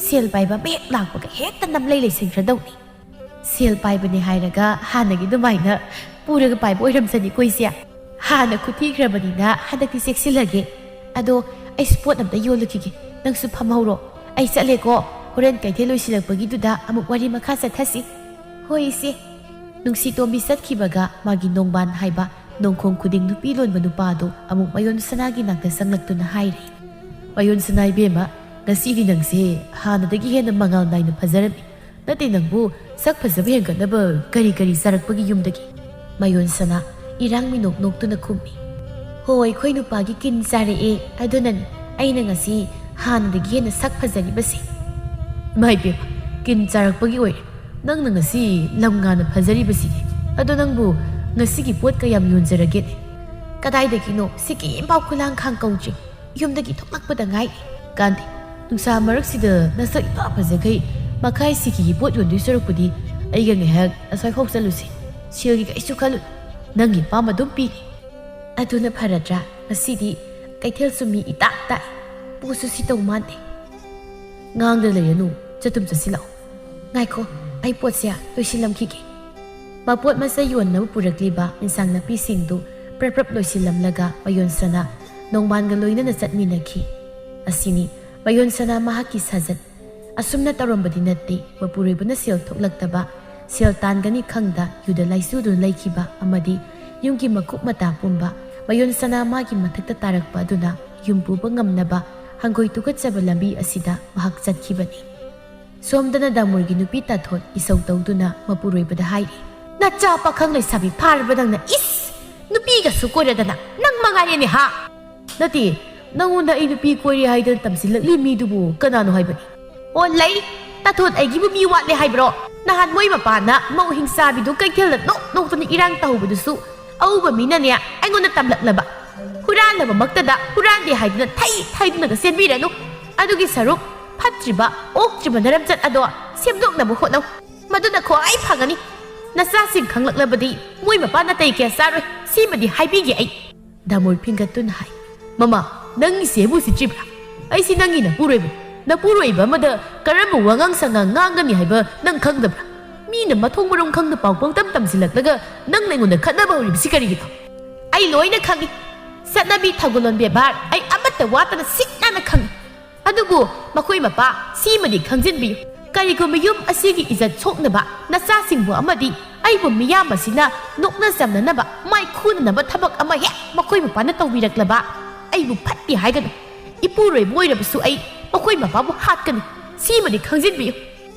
ꯁꯦꯜ ꯄꯥꯏꯕ ꯑꯃ ꯍꯦꯛ ꯂꯥꯛꯄꯒ ꯍꯦꯛꯇ ꯅꯝꯂꯩ ꯂꯩꯁꯤꯟꯈ꯭ꯔꯗꯧꯅꯤ ꯁꯦꯜ ꯄꯥꯏꯕꯅꯦ ꯍꯥꯏꯔꯒ ꯍꯥꯟꯅꯒꯤ ꯑꯗꯨꯃꯥꯏꯅ ꯄꯨꯔꯒ ꯄꯥꯏꯕ ꯑꯣꯏꯔꯝꯖꯅꯤ ꯀꯣꯏꯁꯦ ꯍꯥꯟꯅ ꯈꯨꯊꯤꯈ꯭ꯔꯕꯅꯤꯅ ꯍꯟꯗꯛꯇꯤ ꯆꯦꯛꯁꯤꯜꯂꯒꯦ ꯑꯗꯣ ꯑꯩ ꯁ꯭ꯄꯣꯠ ꯑꯝꯇ ꯌꯣꯜꯂꯨꯈꯤꯒꯦ ꯅꯪꯁꯨ ꯐꯝꯍꯧꯔꯣ ꯑꯩ ꯆꯠꯂꯦꯀꯣ ꯍꯣꯔꯦꯟ ꯀꯩꯊꯦꯜ ꯂꯣꯏꯁꯤꯜꯂꯛꯄꯒꯤꯗꯨꯗ ꯑꯃꯨꯛ ꯋꯥꯔꯤ ꯃꯈꯥ ꯆꯠꯊꯁꯤ ꯍꯣꯏ ꯏꯆꯦ ꯅꯨꯡꯁꯤꯇꯣꯝꯕꯤ ꯆꯠꯈꯤꯕꯒ ꯃꯥꯒꯤ ꯅꯣꯡꯕꯥꯟ ꯍꯥꯏꯕ ꯅꯣꯡꯈꯣꯡ ꯈꯨꯗꯤꯡ ꯅꯨꯄꯤ ꯂꯣꯟꯕ ꯅꯨꯄꯥꯗꯣ ꯑꯃꯨꯛ ꯃꯌꯣꯟ ꯁꯅꯥꯒꯤ ꯅꯥꯛꯇ ꯆꯪꯂꯛꯇꯨꯅ ꯍꯥꯏꯔꯦ ꯃꯌꯣꯟ ꯁꯅꯥ ꯏꯕꯦꯝꯃ ꯉꯁꯤꯗꯤ ꯅꯪꯁꯦ ꯍꯥꯟꯅꯗꯒꯤ ꯍꯦꯟꯅ ꯃꯉꯥꯜ ꯅꯥꯏꯅ ꯐꯖꯔꯝꯃꯤ ꯅꯠꯇꯦ ꯅꯪꯕу ꯁꯛ ꯐꯖꯕ ꯍꯦꯟꯒꯠꯅꯕ ꯀꯔꯤ ꯀꯔꯤ ꯆꯥꯔꯛꯄꯒꯤ ꯌꯨꯝꯗꯒꯤ ꯃꯌꯣꯟ ꯁꯅꯥ ꯏꯔꯥꯡ ꯃꯤꯅꯣꯛ ꯅꯣꯛꯇꯨꯅ ꯈꯨꯝꯃꯤ ꯍꯣꯏ ꯑꯩꯈꯣꯏ ꯅꯨꯄꯥꯒꯤ ꯀꯤꯟ ꯆꯥꯔꯛꯑꯦ ꯑꯗꯨꯅꯅꯤ ꯑꯩꯅ ꯉꯁꯤ ꯍꯥꯟꯅꯗꯒꯤ ꯍꯦꯟꯅ ꯁꯛ ꯐꯖꯔꯤꯕꯁꯦ ꯏꯃꯥ ꯏꯕꯦꯝꯃ ꯀꯤꯟ ꯆꯥꯔꯛꯄꯒꯤ ꯑꯣꯏꯔꯦ ꯅꯪꯅ ꯉꯁꯤ ꯂꯝ ꯉꯥꯟꯅ ꯐꯖꯔꯤꯕꯁꯤꯗꯤ ꯑꯗꯣ ꯅꯪꯕꯨ ꯉꯁꯤꯒꯤ ꯄꯣꯠ ꯀꯌꯥꯝ ꯌꯣꯟꯖꯔꯒꯦꯅꯦ ꯀꯗꯥꯏꯗꯒꯤꯅꯣ ꯁꯤꯀꯤꯝꯐꯥꯎ ꯈꯨꯂꯥꯡꯈꯥꯡ ꯀꯧꯗ꯭ꯔꯤ ꯌꯨꯝꯗꯒꯤ ꯊꯣꯛꯂꯛꯄꯗ ꯉꯥꯏꯔꯤ ꯀꯥꯟꯗꯦ ꯅꯨꯡꯁꯥ ꯃꯔꯛꯁꯤꯗ ꯅꯁꯛ ꯏꯐ ꯐꯖꯈꯩ ꯃꯈꯥꯏ ꯁꯤꯀꯤꯒꯤ ꯄꯣꯠ ꯌꯣꯟꯗꯣꯏ ꯁꯔꯨꯛꯄꯨꯗꯤ ꯑꯩꯒ ꯉꯥꯏꯍꯥꯛ ꯑꯁ꯭ꯋꯥꯏꯐꯥꯎ ꯆꯠꯂꯨꯁꯤ ꯁꯦꯜꯒꯤ ꯀꯩꯁꯨ ꯈꯜꯂꯨ ꯅꯪꯒꯤ ꯑꯄꯥꯝꯕ ꯑꯗꯨꯝ ꯄꯤꯅꯤ ꯑꯗꯨꯅ ꯐꯔꯗ꯭ꯔꯥ ꯉꯁꯤꯗꯤ ꯀꯩꯊꯦꯜꯁꯨ ꯃꯤ ꯏꯇꯥꯛ ꯇꯥꯏ ꯄꯣꯠꯁꯨ ꯁꯤꯠꯇꯧ ꯃꯥꯟꯗꯦ ꯉꯥꯡꯗ ꯂꯩꯔꯅꯨ ꯆꯠꯇꯨꯝ ꯆꯠꯁꯤꯜꯂꯛꯑꯣ ꯉꯥꯏꯈꯣ ꯑꯩ ꯄꯣꯠꯁꯦ ꯂꯣꯏꯁꯤꯜꯂꯝꯈꯤꯒꯦ ꯃꯄꯣꯠ ꯃꯆꯩ ꯌꯣꯟꯅꯕ ꯄꯨꯔꯛꯂꯤꯕ ꯏꯟꯁꯥꯡ ꯅꯥꯄꯤꯁꯤꯡꯗꯨ ꯄ꯭ꯔꯞ ꯂꯣꯏꯁꯤꯜꯂꯝꯂꯒ ꯃꯌꯣꯟ ꯁꯅꯥ ꯅꯣꯡꯃꯥꯟꯒ ꯂꯣꯏꯅꯅ ꯆꯠꯃꯤꯟꯅꯈꯤ ꯑꯁꯤꯅꯤ ꯃꯌꯣꯟ ꯁꯅꯥ ꯃꯍꯥꯛꯀꯤ ꯁꯥꯖꯠ ꯑꯁꯨꯝꯅ ꯇꯧꯔꯝꯕꯗꯤ ꯅꯠꯇꯦ ꯃꯄꯨꯔꯣꯏꯕꯅ ꯁꯦꯜ ꯊꯣꯛꯂꯛꯇꯕ ꯁꯦꯜ ꯇꯥꯟꯒꯅꯤ ꯈꯪꯗ ꯌꯨꯗ ꯂꯥꯏꯆꯨꯗꯨꯅ ꯂꯩꯈꯤꯕ ꯑꯃꯗꯤ ꯌꯨꯝꯒꯤ ꯃꯀꯨꯞ ꯃꯇꯥ ꯄꯨꯝꯕ ꯃꯌꯣꯟ ꯁꯅꯥ ꯃꯥꯒꯤ ꯃꯊꯛꯇ ꯇꯥꯔꯛꯄ ꯑꯗꯨꯅ ꯌꯨꯝ ꯄꯨꯕ ꯉꯝꯅꯕ ꯍꯪꯒꯣꯏ ꯇꯨꯀꯠꯆꯕ ꯂꯝꯕꯤ ꯑꯁꯤꯗ ꯃꯍꯥꯛ ꯆꯠꯈꯤꯕꯅꯤ ꯁꯣꯝꯗꯅ ꯗꯥꯃꯨꯔꯒꯤ ꯅꯨꯄꯤ ꯇꯥꯊꯣꯠ ꯏꯁꯧ ꯇꯧꯗꯨꯅ ꯃꯄꯨꯔꯣꯏꯕꯗ ꯍꯥꯏꯔꯤ ꯅꯆꯥ ꯄꯥꯈꯪ ꯂꯩꯁꯥꯕꯤ ꯐꯥꯔꯕ ꯅꯪꯅ ꯏꯁ ꯅꯨꯄꯤꯒꯁꯨ ꯀꯣꯏꯔꯗꯅ ꯅꯪ ꯃꯉꯥꯏꯔꯦꯅꯦ ꯍꯥ ꯅꯠꯇꯦ ꯅꯪꯉꯣꯟꯗ ꯑꯩ ꯅꯨꯄꯤ ꯀꯣꯏꯔꯦ ꯍꯥꯏꯗꯅ ꯇꯝꯁꯤꯜꯂꯛꯂꯤ ꯃꯤꯗꯨꯕꯨ ꯀꯅꯥꯅோ ꯍꯥꯏꯕꯅꯤ ꯑꯣ ꯂꯩ ꯇꯥꯊꯣꯠ ꯑꯩꯒꯤꯕꯨ ꯃꯤ ꯋꯥꯠꯂꯦ ꯍꯥꯏꯕ꯭ꯔꯣ ꯅꯍꯥꯟ ꯃꯣꯏ ꯃꯄꯥꯅ ꯃꯧ ꯍꯤꯡꯆꯥꯕꯤꯗꯨ ꯀꯩꯊꯦꯜꯗ ꯅꯣꯛꯇꯨꯅ ꯏꯔꯥꯡ ꯇꯧꯍꯧꯕꯗꯨꯁꯨ ꯑꯎꯕ ꯃꯤꯅꯅꯦ ꯑꯩꯉꯣꯟꯗ ꯇꯝꯂꯛꯂꯕ ꯍꯨꯔꯥꯟꯂꯕꯃꯛꯇꯗ ꯍꯨꯔꯥꯟꯗꯦ ꯍꯥꯏꯗꯨꯅ ꯊꯩꯗꯨꯅꯒ ꯆꯦꯟꯕꯤꯔꯅꯨ ꯑꯗꯨꯒꯤ ꯁꯔꯨꯛ ꯐꯠꯇ꯭ꯔꯤꯕ ꯑꯣꯛꯇ꯭ꯔꯤꯕ ꯅꯔꯝꯆꯠ ꯑꯗꯣ ꯁꯦꯝꯗꯣꯛꯅꯕ ꯍꯣꯠꯅꯧ ꯃꯗꯨꯅ ꯈ꯭ꯋꯥꯏ ꯐꯒꯅꯤ ꯅꯆꯥꯁꯤꯡ ꯈꯪꯂꯛꯂꯕꯗꯤ ꯃꯣꯏ ꯃꯄꯥ ꯅꯥꯇꯩ ꯀꯌꯥ ꯆꯥꯔꯣꯏ ꯁꯤꯃꯗꯤ ꯍꯥꯏꯕꯤꯒꯦ ꯑꯩ ꯗꯥꯃꯨꯔ ꯐꯤꯡꯒꯠꯇꯨꯅ ꯍꯥꯏ ꯃꯃꯥ ꯅꯪꯒꯤꯁꯦꯕꯨ ꯁꯤꯠꯇ꯭ꯔꯤꯕ꯭ꯔꯥ ꯑꯩꯁꯤ ꯅꯪꯒꯤ ꯅꯄꯨꯔꯣꯏꯕ ꯑꯃꯗ ꯀꯔꯝꯕ ꯋꯥꯉꯥꯡ ꯁꯉꯥꯡ ꯉꯥꯡꯒꯅꯤ ꯍꯥꯏꯕ ꯅꯪ ꯈꯪꯗꯕ꯭ꯔꯥ ꯃꯤꯅ ꯃꯊꯣꯡ ꯃꯔꯝ ꯈꯪꯅ ꯄꯥꯎ ꯄꯪꯇꯝ ꯇꯝꯁꯤꯜꯂꯛꯂꯒ ꯅꯪꯅ ꯑꯩꯉꯣꯟꯗ ꯈꯠꯅꯕ ꯍꯧꯔꯤꯕꯁꯤ ꯀꯔꯤꯒꯤꯅꯣ ꯑꯩ ꯂꯣꯏꯅ ꯈꯪꯉꯤ ꯆꯠꯅꯕꯤ ꯊꯧꯒꯜꯂꯣꯟ ꯕꯦꯕꯥꯔ ꯑꯩ ꯑꯃꯠꯇ ꯋꯥꯠꯇꯅ ꯁꯤꯠ ꯅꯥꯟꯅ ꯈꯪꯉꯤ ꯑꯗꯨꯕꯨ ꯃꯈꯣꯏ ꯃꯄꯥ ꯁꯤꯃꯗꯤ ꯈꯪꯖꯤꯟꯕꯤꯌꯨ ꯀꯔꯤꯒꯨꯝꯕ ꯌꯨꯝ ꯑꯁꯤꯒꯤ ꯏꯖꯠ ꯁꯣꯛꯅꯕ ꯅꯆꯥꯁꯤꯡꯕꯨ ꯑꯃꯗꯤ ꯑꯩꯕꯨ ꯃꯤꯌꯥꯝ ꯑꯁꯤꯅ ꯅꯣꯛꯅ ꯆꯝꯅꯅꯕ ꯃꯥꯏ ꯈꯨꯅꯅꯕ ꯊꯕꯛ ꯑꯃ ꯍꯦꯛ ꯃꯈꯣꯏ ꯃꯄꯥꯅ ꯇꯧꯕꯤꯔꯛꯂꯕ ꯑꯩꯕꯨ ꯐꯠꯇꯦ ꯍꯥꯏꯒꯅꯨ ꯏꯄꯨꯔꯣꯏꯕ ꯑꯣꯏꯔꯕꯁꯨ ꯑꯩ ꯃꯈꯣꯏ ꯃꯄꯥꯕꯨ ꯍꯥꯠꯀꯅꯤ ꯁꯤꯃꯗꯤ ꯈꯪꯖꯤꯟꯕꯤꯌꯨ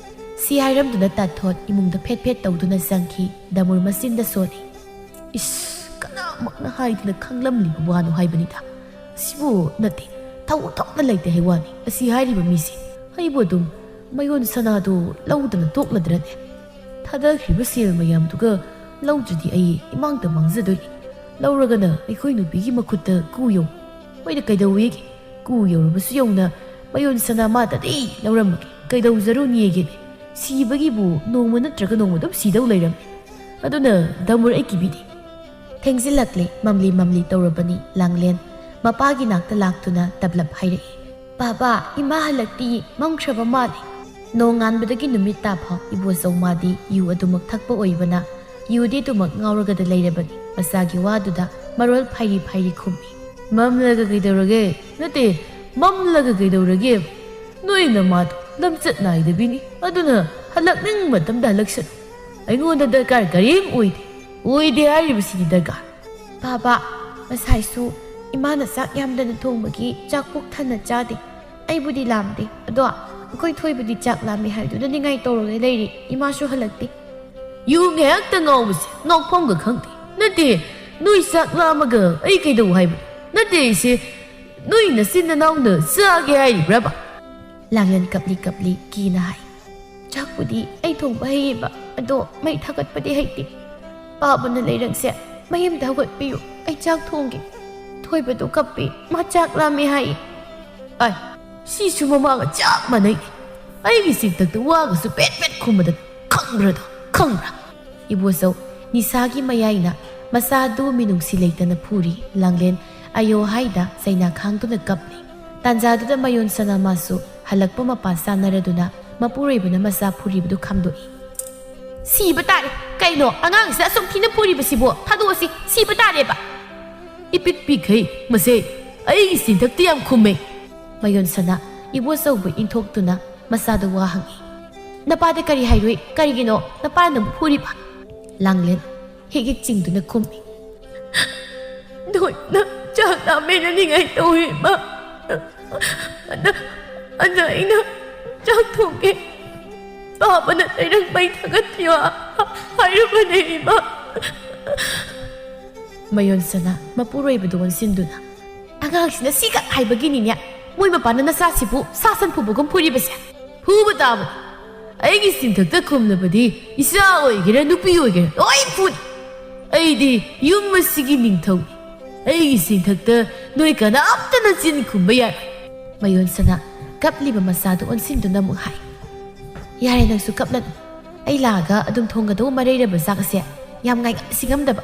ꯁꯤ ꯍꯥꯏꯔꯝꯗꯨꯅ ꯇꯥꯊꯣꯠ ꯏꯃꯨꯡꯗ ꯐꯦꯠ ꯐꯦꯠ ꯇꯧꯗꯨꯅ ꯆꯪꯈꯤ ꯗꯥꯃꯨꯔ ꯃꯆꯤꯟꯗ ꯁꯣꯜꯂꯤ ꯏꯁ ꯀꯅꯥꯃꯛꯅ ꯍꯥꯏꯗꯅ ꯈꯪꯂꯝꯂꯤꯕ ꯋꯥꯅꯣ ꯍꯥꯏꯕꯅꯤꯗ ꯑꯁꯤꯕꯨ ꯅꯠꯇꯦ ꯊꯧꯅ ꯂꯩꯇꯦ ꯍꯥꯏ ꯋꯥꯅꯤ ꯑꯁꯤ ꯍꯥꯏꯔꯤꯕ ꯃꯤꯁꯦ ꯑꯩꯕꯨ ꯑꯗꯨꯝ ꯃꯌꯣꯟ ꯁꯅꯥꯗꯣ ꯂꯧꯗꯅ ꯇꯣꯛꯂꯗ꯭ꯔꯅꯦ ꯊꯥꯗꯈ꯭ꯔꯤꯕ ꯁꯦꯜ ꯃꯌꯥꯝꯗꯨꯒ ꯂꯧꯗ꯭ꯔꯗꯤ ꯑꯩ ꯏꯃꯥꯡꯇ ꯃꯥꯡꯖꯗꯣꯏꯅꯤ ꯂꯧꯔꯒꯅ ꯑꯩꯈꯣꯏ ꯅꯨꯄꯤꯒꯤ ꯃꯈꯨꯠꯇ ꯀꯨ ꯌꯧ ꯃꯣꯏꯅ ꯀꯩꯗꯧꯋꯦꯒꯦ ꯀꯨ ꯌꯧꯔꯕꯁꯨ ꯌꯧꯅ ꯃꯌꯣꯟ ꯁꯅꯥ ꯃꯥꯗꯗꯤ ꯂꯧꯔꯝꯃꯒꯦ ꯀꯩꯗꯧꯖꯔꯨꯅꯤꯒꯦꯅꯦ ꯁꯤꯕꯒꯤꯕꯨ ꯅꯣꯡꯃ ꯅꯠꯇ꯭ꯔꯒ ꯅꯣꯡꯃ ꯑꯗꯨꯝ ꯁꯤꯗꯧ ꯂꯩꯔꯝꯃꯦ ꯑꯗꯨꯅ ꯗꯥꯃꯨꯔ ꯑꯩ ꯀꯤꯕꯤꯗꯦ ꯊꯦꯡꯖꯤꯜꯂꯛꯂꯦ ꯃꯝꯂꯤ ꯇꯧꯔꯕꯅꯤ ꯂꯥꯡꯂꯦꯟ ꯃꯄꯥꯒꯤ ꯅꯥꯛꯇ ꯂꯥꯛꯇꯨꯅ ꯇꯞꯂꯞ ꯍꯥꯏꯔꯛꯏ ꯕꯥꯕꯥ ꯏꯃꯥ ꯍꯜꯂꯛꯇꯤ ꯃꯝꯈ꯭ꯔꯕ ꯃꯥꯜꯂꯤ ꯅꯣꯡ ꯉꯥꯟꯕꯗꯒꯤ ꯅꯨꯃꯤꯠ ꯇꯥꯐꯥꯎ ꯏꯕꯣꯆꯧ ꯃꯥꯗꯤ ꯌꯨ ꯑꯗꯨꯃꯛ ꯊꯛꯄ ꯑꯣꯏꯕꯅ ꯌꯨꯗꯤ ꯑꯗꯨꯃꯛ ꯉꯥꯎꯔꯒꯗ ꯂꯩꯔꯕꯅꯤ ꯃꯆꯥꯒꯤ ꯋꯥꯗꯨꯗ ꯃꯔꯣꯜ ꯐꯩꯔꯤ ꯈꯨꯝꯃꯤ ꯃꯝꯂꯒ ꯀꯩꯗꯧꯔꯒꯦ ꯅꯠꯇꯦ ꯃꯝꯂꯒ ꯀꯩꯗꯧꯔꯒꯦ ꯅꯣꯏ ꯅꯃꯥꯗꯣ ꯂꯝꯆꯠ ꯅꯥꯏꯗꯕꯤꯅꯤ ꯑꯗꯨꯅ ꯍꯜꯂꯛꯅꯤꯡ ꯃꯇꯝꯗ ꯍꯜꯂꯛꯁꯅꯨ ꯑꯩꯉꯣꯟꯗ ꯗꯔꯀꯥꯔ ꯀꯔꯤꯝ ꯑꯣꯏꯗꯦ ꯍꯥꯏꯔꯤꯕꯁꯤꯗꯤ ꯗꯔꯀꯥꯔ ꯕꯥꯕꯥ ꯉꯁꯥꯏꯁꯨ ꯏꯃꯥꯅ ꯆꯥꯛ ꯌꯥꯝꯗꯅ ꯊꯣꯡꯕꯒꯤ ꯆꯥꯛ ꯄꯨꯛ ꯊꯟꯅ ꯆꯥꯗꯦ ꯑꯩꯕꯨꯗꯤ ꯂꯥꯝꯗꯦ ꯑꯗꯣ ꯑꯩꯈꯣꯏ ꯊꯣꯏꯕꯨꯗꯤ ꯆꯥꯛ ꯂꯥꯝꯃꯤ ꯍꯥꯏꯗꯨꯅ ꯅꯤꯡꯉꯥꯏ ꯇꯧꯔꯒ ꯂꯩꯔꯤ ꯏꯃꯥꯁꯨ ꯍꯜꯂꯛꯇꯦ ꯌꯨ ꯉꯥꯏꯍꯥꯛꯇ ꯉꯥꯎꯕꯁꯦ ꯉꯥꯎꯐꯝꯒ ꯈꯪꯗꯦ ꯅꯠꯇꯦ ꯅꯣꯏ ꯆꯥꯛ ꯂꯥꯝꯃꯒ ꯑꯩ ꯀꯩꯗꯧ ꯍꯥꯏꯕꯅꯣ ꯅꯠꯇꯦ ꯑꯩꯁꯦ ꯅꯣꯏ ꯅꯆꯤꯟ ꯅꯅꯥꯎꯅ ꯆꯥꯒꯦ ꯍꯥꯏꯔꯤꯕ꯭ꯔꯕ ꯂꯥꯡꯂꯦꯟ ꯀꯞꯂꯤ ꯀꯤꯅ ꯍꯥꯏ ꯆꯥꯛꯄꯨꯗꯤ ꯑꯩ ꯊꯣꯡꯕ ꯍꯩꯌꯦꯕ ꯑꯗꯣ ꯃꯩ ꯊꯥꯒꯠꯄꯗꯤ ꯍꯩꯇꯦ ꯄꯥꯕꯅ ꯂꯩꯔꯛꯁꯦ ꯃꯌꯨꯝꯗ ꯍꯧꯒꯠꯄꯤꯌꯨ ꯑꯩ ꯆꯥꯛ ꯊꯣꯡꯒꯦ ꯊꯣꯏꯕꯗꯨ ꯀꯞꯄꯤ ꯃꯥ ꯆꯥꯛ ꯂꯥꯝꯃꯦ ꯍꯥꯏ ꯑꯩ ꯁꯤꯁꯨ ꯃꯃꯥꯒ ꯆꯞ ꯃꯥꯟꯅꯩ ꯑꯩꯒꯤ ꯆꯤꯡꯊꯛꯇ ꯋꯥꯒꯁꯨ ꯄꯦꯠ ꯈꯨꯝꯕꯗ ꯈꯪꯕ꯭ꯔꯥ ꯏꯕꯣꯆꯧ ꯅꯤꯁꯥꯒꯤ ꯃꯌꯥꯏꯅ ꯃꯆꯥꯗꯨ ꯃꯤꯅꯨꯡꯁꯤ ꯂꯩꯇꯅ ꯐꯨꯔꯤ ꯂꯥꯡꯂꯦꯟ ꯑꯌꯣ ꯍꯥꯏꯗ ꯆꯩꯅꯥ ꯈꯥꯡꯗꯨꯅ ꯀꯞꯂꯤ ꯇꯥꯟꯖꯥꯗꯨꯗ ꯃꯌꯣꯟ ꯁꯅꯥ ꯃꯥꯁꯨ ꯍꯜꯂꯛꯄ ꯃꯄꯥ ꯆꯥꯅꯔꯗꯨꯅ ꯃꯄꯨꯔꯣꯏꯕꯅ ꯃꯆꯥ ꯐꯨꯔꯤꯕꯗꯨ ꯈꯥꯝꯗꯣꯛꯏ ꯁꯤꯕ ꯇꯥꯔꯦ ꯀꯩꯅꯣ ꯑꯉꯥꯡꯁꯤꯗ ꯑꯁꯨꯛ ꯊꯤꯅ ꯐꯨꯔꯤꯕꯁꯤꯕꯨ ꯊꯥꯗꯣꯛꯑꯁꯤ ꯁꯤꯕ ꯇꯥꯔꯦꯕ ꯏꯄꯤꯛ ꯄꯤꯛꯈꯩ ꯃꯁꯦ ꯑꯩꯒꯤ ꯆꯤꯟꯊꯛꯇ ꯌꯥꯝ ꯈꯨꯝꯃꯦ ꯃꯌꯣꯟꯁꯅꯥ ꯏꯕꯣꯆꯧꯕꯨ ꯏꯟꯊꯣꯛꯇꯨꯅ ꯃꯆꯥꯗ ꯋꯥ ꯍꯪꯉꯤ ꯅꯄꯥꯗ ꯀꯔꯤ ꯍꯥꯏꯔꯣꯏ ꯀꯔꯤꯒꯤꯅꯣ ꯅꯄꯥꯅ ꯅꯪꯕꯨ ꯐꯨꯔꯤꯕ ꯂꯥꯡꯂꯦꯟ ꯍꯦꯛ ꯍꯦꯛ ꯆꯤꯡꯗꯨꯅ ꯈꯨꯝꯃꯤ ꯅꯣꯏꯅ ꯆꯥꯛ ꯂꯥꯝꯃꯦꯅꯅꯤꯡꯉꯥꯏ ꯇꯧꯏꯕ ꯑꯗ ꯑꯩꯅ ꯆꯥꯛ ꯊꯣꯡꯒꯦ ꯄꯥꯕꯅ ꯂꯩꯔꯛꯄꯩ ꯊꯥꯒꯠꯄꯤꯌꯣ ꯍꯥꯏꯔꯨꯕꯅꯦ ꯏꯃꯥ ꯃꯌꯣꯟꯁꯅꯥ ꯃꯄꯨꯔꯣꯏꯕꯗꯨ ꯑꯣꯟꯁꯤꯟꯗꯨꯅ ꯑꯉꯥꯡꯁꯤꯅ ꯁꯤꯈꯛ ꯍꯥꯏꯕꯒꯤꯅꯤꯅꯦ ꯃꯣꯏ ꯃꯄꯥꯅ ꯅꯆꯥꯁꯤꯕꯨ ꯁꯥꯁꯟ ꯐꯨꯕꯒꯨꯝ ꯐꯨꯔꯤꯕꯁꯦ ꯐꯨꯕ ꯇꯥꯕꯅꯤ ꯑꯩꯒꯤ ꯆꯤꯟꯊꯛꯇ ꯈꯨꯝꯂꯕꯗꯤ ꯏꯆꯥ ꯑꯣꯏꯒꯦꯔꯥ ꯅꯨꯄꯤ ꯑꯣꯏꯒꯦꯔꯥ ꯂꯣꯏ ꯐꯨꯅꯤ ꯑꯩꯗꯤ ꯌꯨꯝ ꯑꯁꯤꯒꯤ ꯅꯤꯡꯊꯧꯅꯤ ꯑꯩꯒꯤ ꯆꯤꯟꯊꯛꯇ ꯅꯣꯏ ꯀꯅꯥꯝꯇꯅ ꯆꯤꯟ ꯈꯨꯝꯕ ꯌꯥꯔꯣꯏ ꯃꯌꯣꯟꯁꯅꯥ ꯀꯞꯂꯤꯕ ꯃꯆꯥꯗꯨ ꯑꯣꯟꯁꯤꯟꯗꯨꯅ ꯑꯃꯨꯛ ꯍꯥꯏ ꯌꯥꯔꯦ ꯅꯪꯁꯨ ꯀꯞꯂꯅꯨ ꯑꯩ ꯂꯥꯛꯑꯒ ꯑꯗꯨꯝ ꯊꯣꯡꯒꯗꯧꯕ ꯃꯔꯩꯔꯕ ꯆꯥꯛ ꯑꯁꯦ ꯌꯥꯝ ꯉꯥꯏꯉꯝꯁꯤꯉꯝꯗꯕ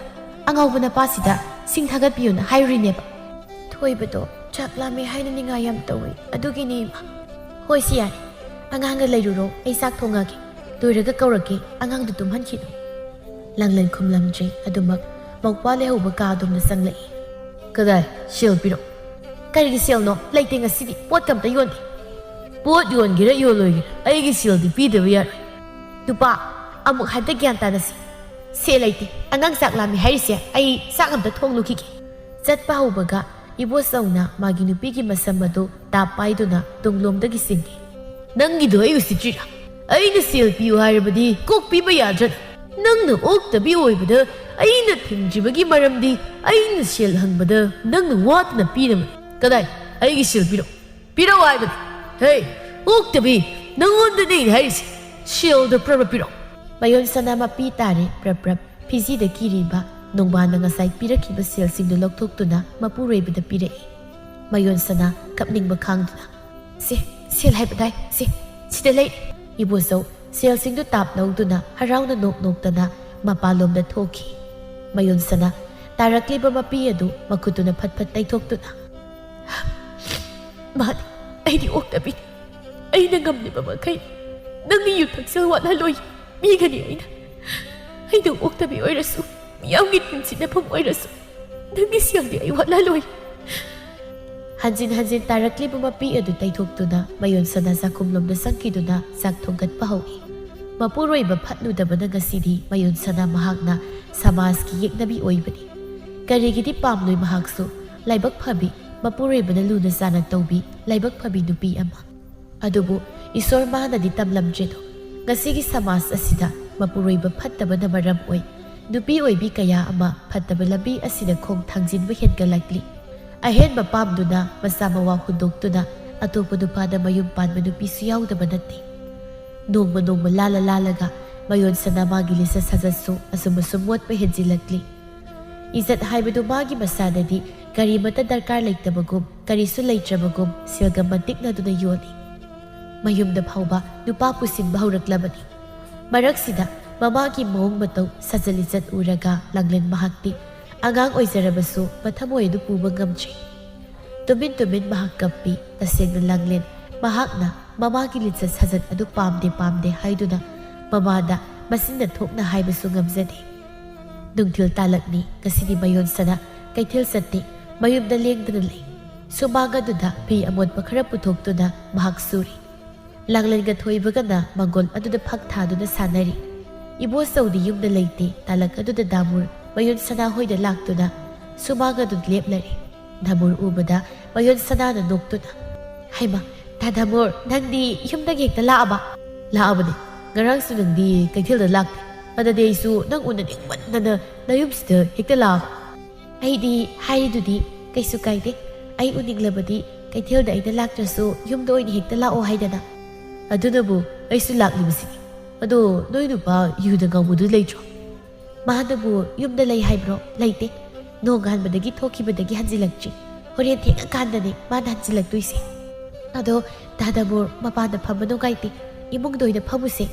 ꯑꯉꯥꯎꯕ ꯅꯄꯥꯁꯤꯗ ꯁꯤꯡ ꯊꯥꯒꯠꯄꯤꯌꯨꯅ ꯍꯥꯏꯔꯨꯔꯤꯅꯦꯕ ꯊꯣꯏꯕꯗꯣ ꯆꯥꯛ ꯂꯥꯝꯃꯦ ꯍꯥꯏꯅ ꯅꯤꯡꯉꯥꯏ ꯌꯥꯝ ꯇꯧꯏ ꯑꯗꯨꯒꯤꯅꯤ ꯏꯃꯥ ꯍꯣꯏ ꯁꯤ ꯌꯥꯔꯦ ꯑꯉꯥꯡꯒ ꯂꯩꯔꯨꯔꯣ ꯑꯩ ꯆꯥꯛ ꯊꯣꯡꯉꯒꯦ ꯂꯣꯏꯔꯒ ꯀꯧꯔꯛꯀꯦ ꯑꯉꯥꯡꯗꯨ ꯇꯨꯝꯍꯟꯈꯤꯅꯨ ꯂꯥꯡꯂꯟ ꯈꯨꯝꯂꯝꯗ꯭ꯔꯤ ꯑꯗꯨꯃꯛ ꯃꯧꯄꯥ ꯂꯩꯍꯧꯕ ꯀꯥꯗꯨꯝꯅ ꯆꯪꯂꯛꯏ ꯀꯗꯥꯏ ꯁꯦꯜ ꯄꯤꯔꯛꯑꯣ ꯀꯔꯤꯒꯤ ꯁꯦꯜꯅꯣ ꯂꯩꯇꯦ ꯉꯁꯤꯗꯤ ꯄꯣꯠ ꯀꯝꯇ ꯌꯣꯟꯗꯦ ꯄꯣꯠ ꯌꯣꯟꯒꯦꯔꯥ ꯌꯣꯜꯂꯣꯏꯒꯦꯔꯥ ꯑꯩꯒꯤ ꯁꯦꯜꯗꯤ ꯄꯤꯗꯕ ꯌꯥꯔꯣꯏ ꯅꯨꯄꯥ ꯑꯃꯨꯛ ꯍꯥꯏꯕꯗ ꯒ꯭ꯌꯥꯟ ꯇꯥꯅꯁꯤ ꯁꯦꯜ ꯂꯩꯇꯦ ꯑꯉꯥꯡ ꯆꯥꯛ ꯂꯥꯝꯃꯤ ꯍꯥꯏꯔꯤꯁꯦ ꯑꯩ ꯆꯥꯛ ꯑꯝꯇ ꯊꯣꯡꯂꯨꯈꯤꯒꯦ ꯆꯠꯄ ꯍꯧꯕꯒ ꯏꯕꯣꯆꯧꯅ ꯃꯥꯒꯤ ꯅꯨꯄꯤꯒꯤ ꯃꯁꯝ ꯑꯗꯨ ꯇꯥꯞ ꯄꯥꯏꯗꯨꯅ ꯇꯨꯡꯂꯣꯝꯗꯒꯤ ꯆꯤꯡꯈꯤ ꯅꯪꯒꯤꯗꯣ ꯑꯩ ꯎꯁꯤꯠꯇ꯭ꯔꯤꯔꯥ ꯑꯩꯅ ꯁꯦꯜ ꯄꯤꯌꯨ ꯍꯥꯏꯔꯕꯗꯤ ꯀꯣꯛ ꯄꯤꯕ ꯌꯥꯗ꯭ꯔꯅ ꯅꯪꯅ ꯑꯣꯛꯇꯕꯤ ꯑꯣꯏꯕꯗ ꯑꯩꯅ ꯊꯤꯡꯗ꯭ꯔꯤꯕꯒꯤ ꯃꯔꯝꯗꯤ ꯑꯩꯅ ꯁꯦꯜ ꯍꯪꯕꯗ ꯅꯪꯅ ꯋꯥꯠꯇꯅ ꯄꯤꯔꯝꯃꯤ ꯀꯗꯥꯏ ꯑꯩꯒꯤ ꯁꯦꯜ ꯄꯤꯔꯛꯑꯣ ꯍꯥꯏꯕꯅꯤ ꯍꯦ ꯑꯣꯛꯇꯕꯤ ꯅꯪꯉꯣꯟꯗꯅꯦ ꯍꯥꯏꯔꯤꯁꯦ ꯁꯦꯜꯗꯣ ꯄ꯭ꯔꯞ ꯄꯤꯔꯛꯑꯣ ꯃꯌꯣꯟꯁꯅꯥ ꯃꯄꯤ ꯇꯥꯔꯦ ꯄ꯭ꯔꯞ ꯐꯤꯖꯤꯗ ꯀꯤꯔꯤꯕ ꯅꯣꯡꯕꯥꯟꯅ ꯉꯁꯥꯏ ꯄꯤꯔꯛꯈꯤꯕ ꯁꯦꯜꯁꯤꯡꯗꯨ ꯂꯧꯊꯣꯛꯇꯨꯅ ꯃꯄꯨꯔꯣꯏꯕꯗ ꯄꯤꯔꯛꯏ ꯃꯌꯣꯟꯁꯅꯥ ꯀꯞꯅꯤꯡꯕ ꯈꯥꯡꯗꯨꯅ ꯁꯦꯜ ꯍꯥꯏꯕꯗꯥꯏ ꯁꯤꯗ ꯂꯩ ꯏꯕꯣꯆꯧ ꯁꯦꯜꯁꯤꯡꯗꯨ ꯇꯥꯞ ꯂꯧꯗꯨꯅ ꯍꯔꯥꯎꯅ ꯅꯣꯛꯅꯣꯛꯇꯅ ꯃꯄꯥꯟꯂꯣꯝꯗ ꯊꯣꯛꯈꯤ ꯃꯌꯣꯟꯁꯅꯥ ꯇꯥꯔꯛꯂꯤꯕ ꯃꯄꯤ ꯑꯗꯨ ꯃꯈꯨꯠꯇꯨꯅ ꯐꯠ ꯇꯩꯊꯣꯛꯇꯨꯅ ꯃꯥꯅꯤ ꯑꯩꯗꯤ ꯑꯣꯛꯇꯕꯤꯅꯤ ꯑꯩꯅ ꯉꯝꯂꯤꯕ ꯃꯈꯩ ꯅꯪꯒꯤ ꯌꯨ ꯊꯛꯆꯜ ꯋꯥꯠꯍꯜꯂꯣꯏ ꯄꯤꯒꯅꯤ ꯑꯩꯅ ꯑꯣꯛꯇꯕꯤ ꯑꯣꯏꯔꯁꯨ ꯃꯤꯌꯥꯝꯒꯤ ꯅꯨꯡꯁꯤꯅꯐꯝ ꯑꯣꯏꯔꯁꯨ ꯅꯪꯒꯤ ꯁꯦꯜꯗꯤ ꯑꯩ ꯋꯥꯠꯍꯜꯂꯣꯏ ꯍꯟꯖꯤꯟ ꯇꯥꯔꯛꯂꯤꯕ ꯃꯄꯤ ꯑꯗꯨ ꯇꯩꯊꯣꯛꯇꯨꯅ ꯃꯌꯣꯟꯁꯅꯥ ꯆꯥꯛꯈꯨꯝꯂꯣꯝꯗ ꯆꯪꯈꯤꯗꯨꯅ ꯆꯥꯛ ꯊꯣꯡꯒꯠꯄ ꯍꯧꯏ ꯃꯄꯨꯔꯣꯏꯕ ꯐꯠꯂꯨꯗꯕꯅ ꯉꯁꯤꯗꯤ ꯃꯌꯣꯟꯁꯅꯥ ꯃꯍꯥꯛꯅ ꯁꯃꯥꯖꯀꯤ ꯌꯦꯛꯅꯕꯤ ꯑꯣꯏꯕꯅꯤ ꯀꯔꯤꯒꯤꯗꯤ ꯄꯥꯝꯂꯣꯏ ꯃꯍꯥꯛꯁꯨ ꯂꯥꯏꯕꯛ ꯐꯕꯤ ꯃꯄꯨꯔꯣꯏꯕꯅ ꯂꯨꯅ ꯆꯥꯅ ꯇꯧꯕꯤ ꯂꯥꯏꯕꯛ ꯐꯕꯤ ꯅꯨꯄꯤ ꯑꯃ ꯑꯗꯨꯕꯨ ꯏꯁꯣꯔ ꯃꯥꯅꯗꯤ ꯇꯝꯂꯝꯗ꯭ꯔꯦꯗꯣ ꯉꯁꯤꯒꯤ ꯁꯃꯥꯖ ꯑꯁꯤꯗ ꯃꯄꯨꯔꯣꯏꯕ ꯐꯠꯇꯕꯅ ꯃꯔꯝ ꯑꯣꯏ ꯅꯨꯄꯤ ꯑꯣꯏꯕꯤ ꯀꯌꯥ ꯑꯃ ꯐꯠꯇꯕ ꯂꯝꯕꯤ ꯑꯁꯤꯗ ꯈꯣꯡ ꯊꯥꯡꯖꯤꯟꯕ ꯍꯦꯟꯒꯠꯂꯛꯂꯤ ꯑꯍꯦꯟꯕ ꯄꯥꯝꯗꯨꯅ ꯃꯆꯥ ꯃꯋꯥ ꯍꯨꯟꯗꯣꯛꯇꯨꯅ ꯑꯇꯣꯞꯄ ꯅꯨꯄꯥꯗ ꯃꯌꯨꯝ ꯄꯥꯟꯕ ꯅꯨꯄꯤꯁꯨ ꯌꯥꯎꯗꯕ ꯅꯠꯇꯦ ꯅꯣꯡꯃ ꯂꯥꯜꯂꯒ ꯃꯌꯣꯟꯁꯅꯥ ꯃꯥꯒꯤ ꯂꯤꯆꯠ ꯁꯥꯖꯠꯁꯨ ꯑꯁꯨꯝ ꯃꯣꯠꯄ ꯍꯦꯟꯖꯤꯜꯂꯛꯂꯤ ꯏꯖꯠ ꯍꯥꯏꯕꯗꯨ ꯃꯥꯒꯤ ꯃꯁꯥꯗꯗꯤ ꯀꯔꯤꯃꯠꯇ ꯗꯔꯀꯥꯔ ꯂꯩꯇꯕꯒꯨꯝ ꯀꯔꯤꯁꯨ ꯂꯩꯇ꯭ꯔꯕꯒꯨꯝ ꯁꯦꯜꯒ ꯃꯟꯇꯤꯛꯅꯗꯨꯅ ꯌꯣꯜꯂꯤ ꯃꯌꯨꯝꯗ ꯐꯥꯎꯕ ꯅꯨꯄꯥ ꯄꯨꯁꯤꯟꯕ ꯍꯧꯔꯛꯂꯕꯅꯤ ꯃꯔꯛꯁꯤꯗ ꯃꯃꯥꯒꯤ ꯃꯑꯣꯡ ꯃꯇꯧ ꯁꯥꯖꯠ ꯂꯤꯆꯠ ꯎꯔꯒ ꯂꯥꯡꯂꯦꯟ ꯃꯍꯥꯛꯇꯤ ꯑꯉꯥꯡ ꯑꯣꯏꯖꯔꯕꯁꯨ ꯃꯊꯃꯣꯏ ꯑꯗꯨ ꯄꯨꯕ ꯉꯝꯗ꯭ꯔꯤ ꯇꯨꯃꯤꯟ ꯃꯍꯥꯛ ꯀꯞꯄꯤ ꯇꯁꯦꯡꯅ ꯂꯥꯡꯂꯦꯟ ꯃꯍꯥꯛꯅ ꯃꯃꯥꯒꯤ ꯂꯤꯆꯠ ꯁꯥꯖꯠ ꯑꯗꯨ ꯄꯥꯝꯗꯦ ꯍꯥꯏꯗꯨꯅ ꯃꯃꯥꯗ ꯃꯆꯤꯟꯅ ꯊꯣꯛꯅ ꯍꯥꯏꯕꯁꯨ ꯉꯝꯖꯗꯦ ꯅꯨꯡꯊꯤꯜ ꯇꯥꯂꯛꯅꯤ ꯉꯁꯤꯗꯤ ꯃꯌꯣꯟꯁꯅꯥ ꯀꯩꯊꯦꯜ ꯆꯠꯇꯦ ꯃꯌꯨꯝꯗ ꯂꯦꯡꯗꯅ ꯂꯩ ꯁꯨꯃꯥꯡ ꯑꯗꯨꯗ ꯐꯤ ꯑꯃꯣꯠꯄ ꯈꯔ ꯄꯨꯊꯣꯛꯇꯨꯅ ꯃꯍꯥꯛ ꯁꯨꯔꯤ ꯂꯥꯡꯂꯦꯟꯒ ꯊꯣꯏꯕꯒꯅ ꯃꯪꯒꯣꯜ ꯑꯗꯨꯗ ꯐꯛ ꯊꯥꯗꯨꯅ ꯁꯥꯟꯅꯔꯤ ꯏꯕꯣꯆꯧꯗꯤ ꯌꯨꯝꯗ ꯂꯩꯇꯦ ꯇꯥꯂꯛ ꯑꯗꯨꯗ ꯗꯥꯃꯨꯔ ꯃꯌꯣꯟꯁꯅꯥ ꯍꯣꯏꯗ ꯂꯥꯛꯇꯨꯅ ꯁꯨꯃꯥꯡ ꯑꯗꯨꯗ ꯂꯦꯞꯂꯔꯤ ꯗꯥꯃꯨꯔ ꯎꯕꯗ ꯃꯌꯣꯟꯁꯅꯥꯅ ꯅꯣꯛꯇꯨꯅ ꯍꯩꯃꯥ ꯗꯥꯃꯨꯔ ꯅꯪꯗꯤ ꯌꯨꯝꯗꯒꯤ ꯍꯦꯛꯇ ꯂꯥꯛꯑꯕꯅꯤ ꯉꯔꯥꯡꯁꯨ ꯅꯪꯗꯤ ꯀꯩꯊꯦꯜꯗ ꯂꯥꯛꯇꯦ ꯑꯗꯨꯗꯤ ꯑꯩꯁꯨ ꯅꯪ ꯎꯅꯅꯤꯡꯃꯟꯗꯅ ꯅꯌꯨꯝꯁꯤꯗ ꯍꯦꯛꯇ ꯂꯥꯛꯑꯕ ꯑꯩꯗꯤ ꯍꯥꯏꯔꯤꯗꯨꯗꯤ ꯀꯩꯁꯨ ꯀꯥꯏꯗꯦ ꯑꯩ ꯎꯅꯤꯡꯂꯕꯗꯤ ꯀꯩꯊꯦꯜꯗ ꯑꯩꯅ ꯂꯥꯛꯇ꯭ꯔꯁꯨ ꯌꯨꯝꯗ ꯑꯣꯏꯅ ꯍꯦꯛꯇ ꯂꯥꯛꯑꯣ ꯍꯥꯏꯗꯅ ꯑꯗꯨꯅꯕꯨ ꯑꯩꯁꯨ ꯂꯥꯛꯂꯤꯕꯁꯤꯅꯤ ꯑꯗꯣ ꯅꯣꯏ ꯅꯨꯄꯥ ꯌꯨꯗ ꯉꯥꯎꯕꯗꯨ ꯂꯩꯇ꯭ꯔꯣ ꯃꯥꯅꯕꯨ ꯌꯨꯝꯗ ꯂꯩ ꯍꯥꯏꯕ꯭ꯔꯣ ꯂꯩꯇꯦ ꯅꯣꯡꯉꯥꯟꯕꯗꯒꯤ ꯊꯣꯛꯈꯤꯕꯗꯒꯤ ꯍꯟꯖꯤꯜꯂꯛꯇ꯭ꯔꯤ ꯍꯣꯔꯦꯟ ꯊꯦꯡꯉꯀꯥꯟꯗꯅꯦ ꯃꯥꯅ ꯍꯟꯖꯤꯜꯂꯛꯇꯣꯏꯁꯦ ꯑꯗꯣ ꯗꯥꯃꯨꯔ ꯃꯄꯥꯟꯗ ꯐꯝꯕ ꯅꯨꯡꯉꯥꯏꯇꯦ ꯏꯃꯨꯡꯗ ꯑꯣꯏꯅ ꯐꯝꯃꯨꯁꯦ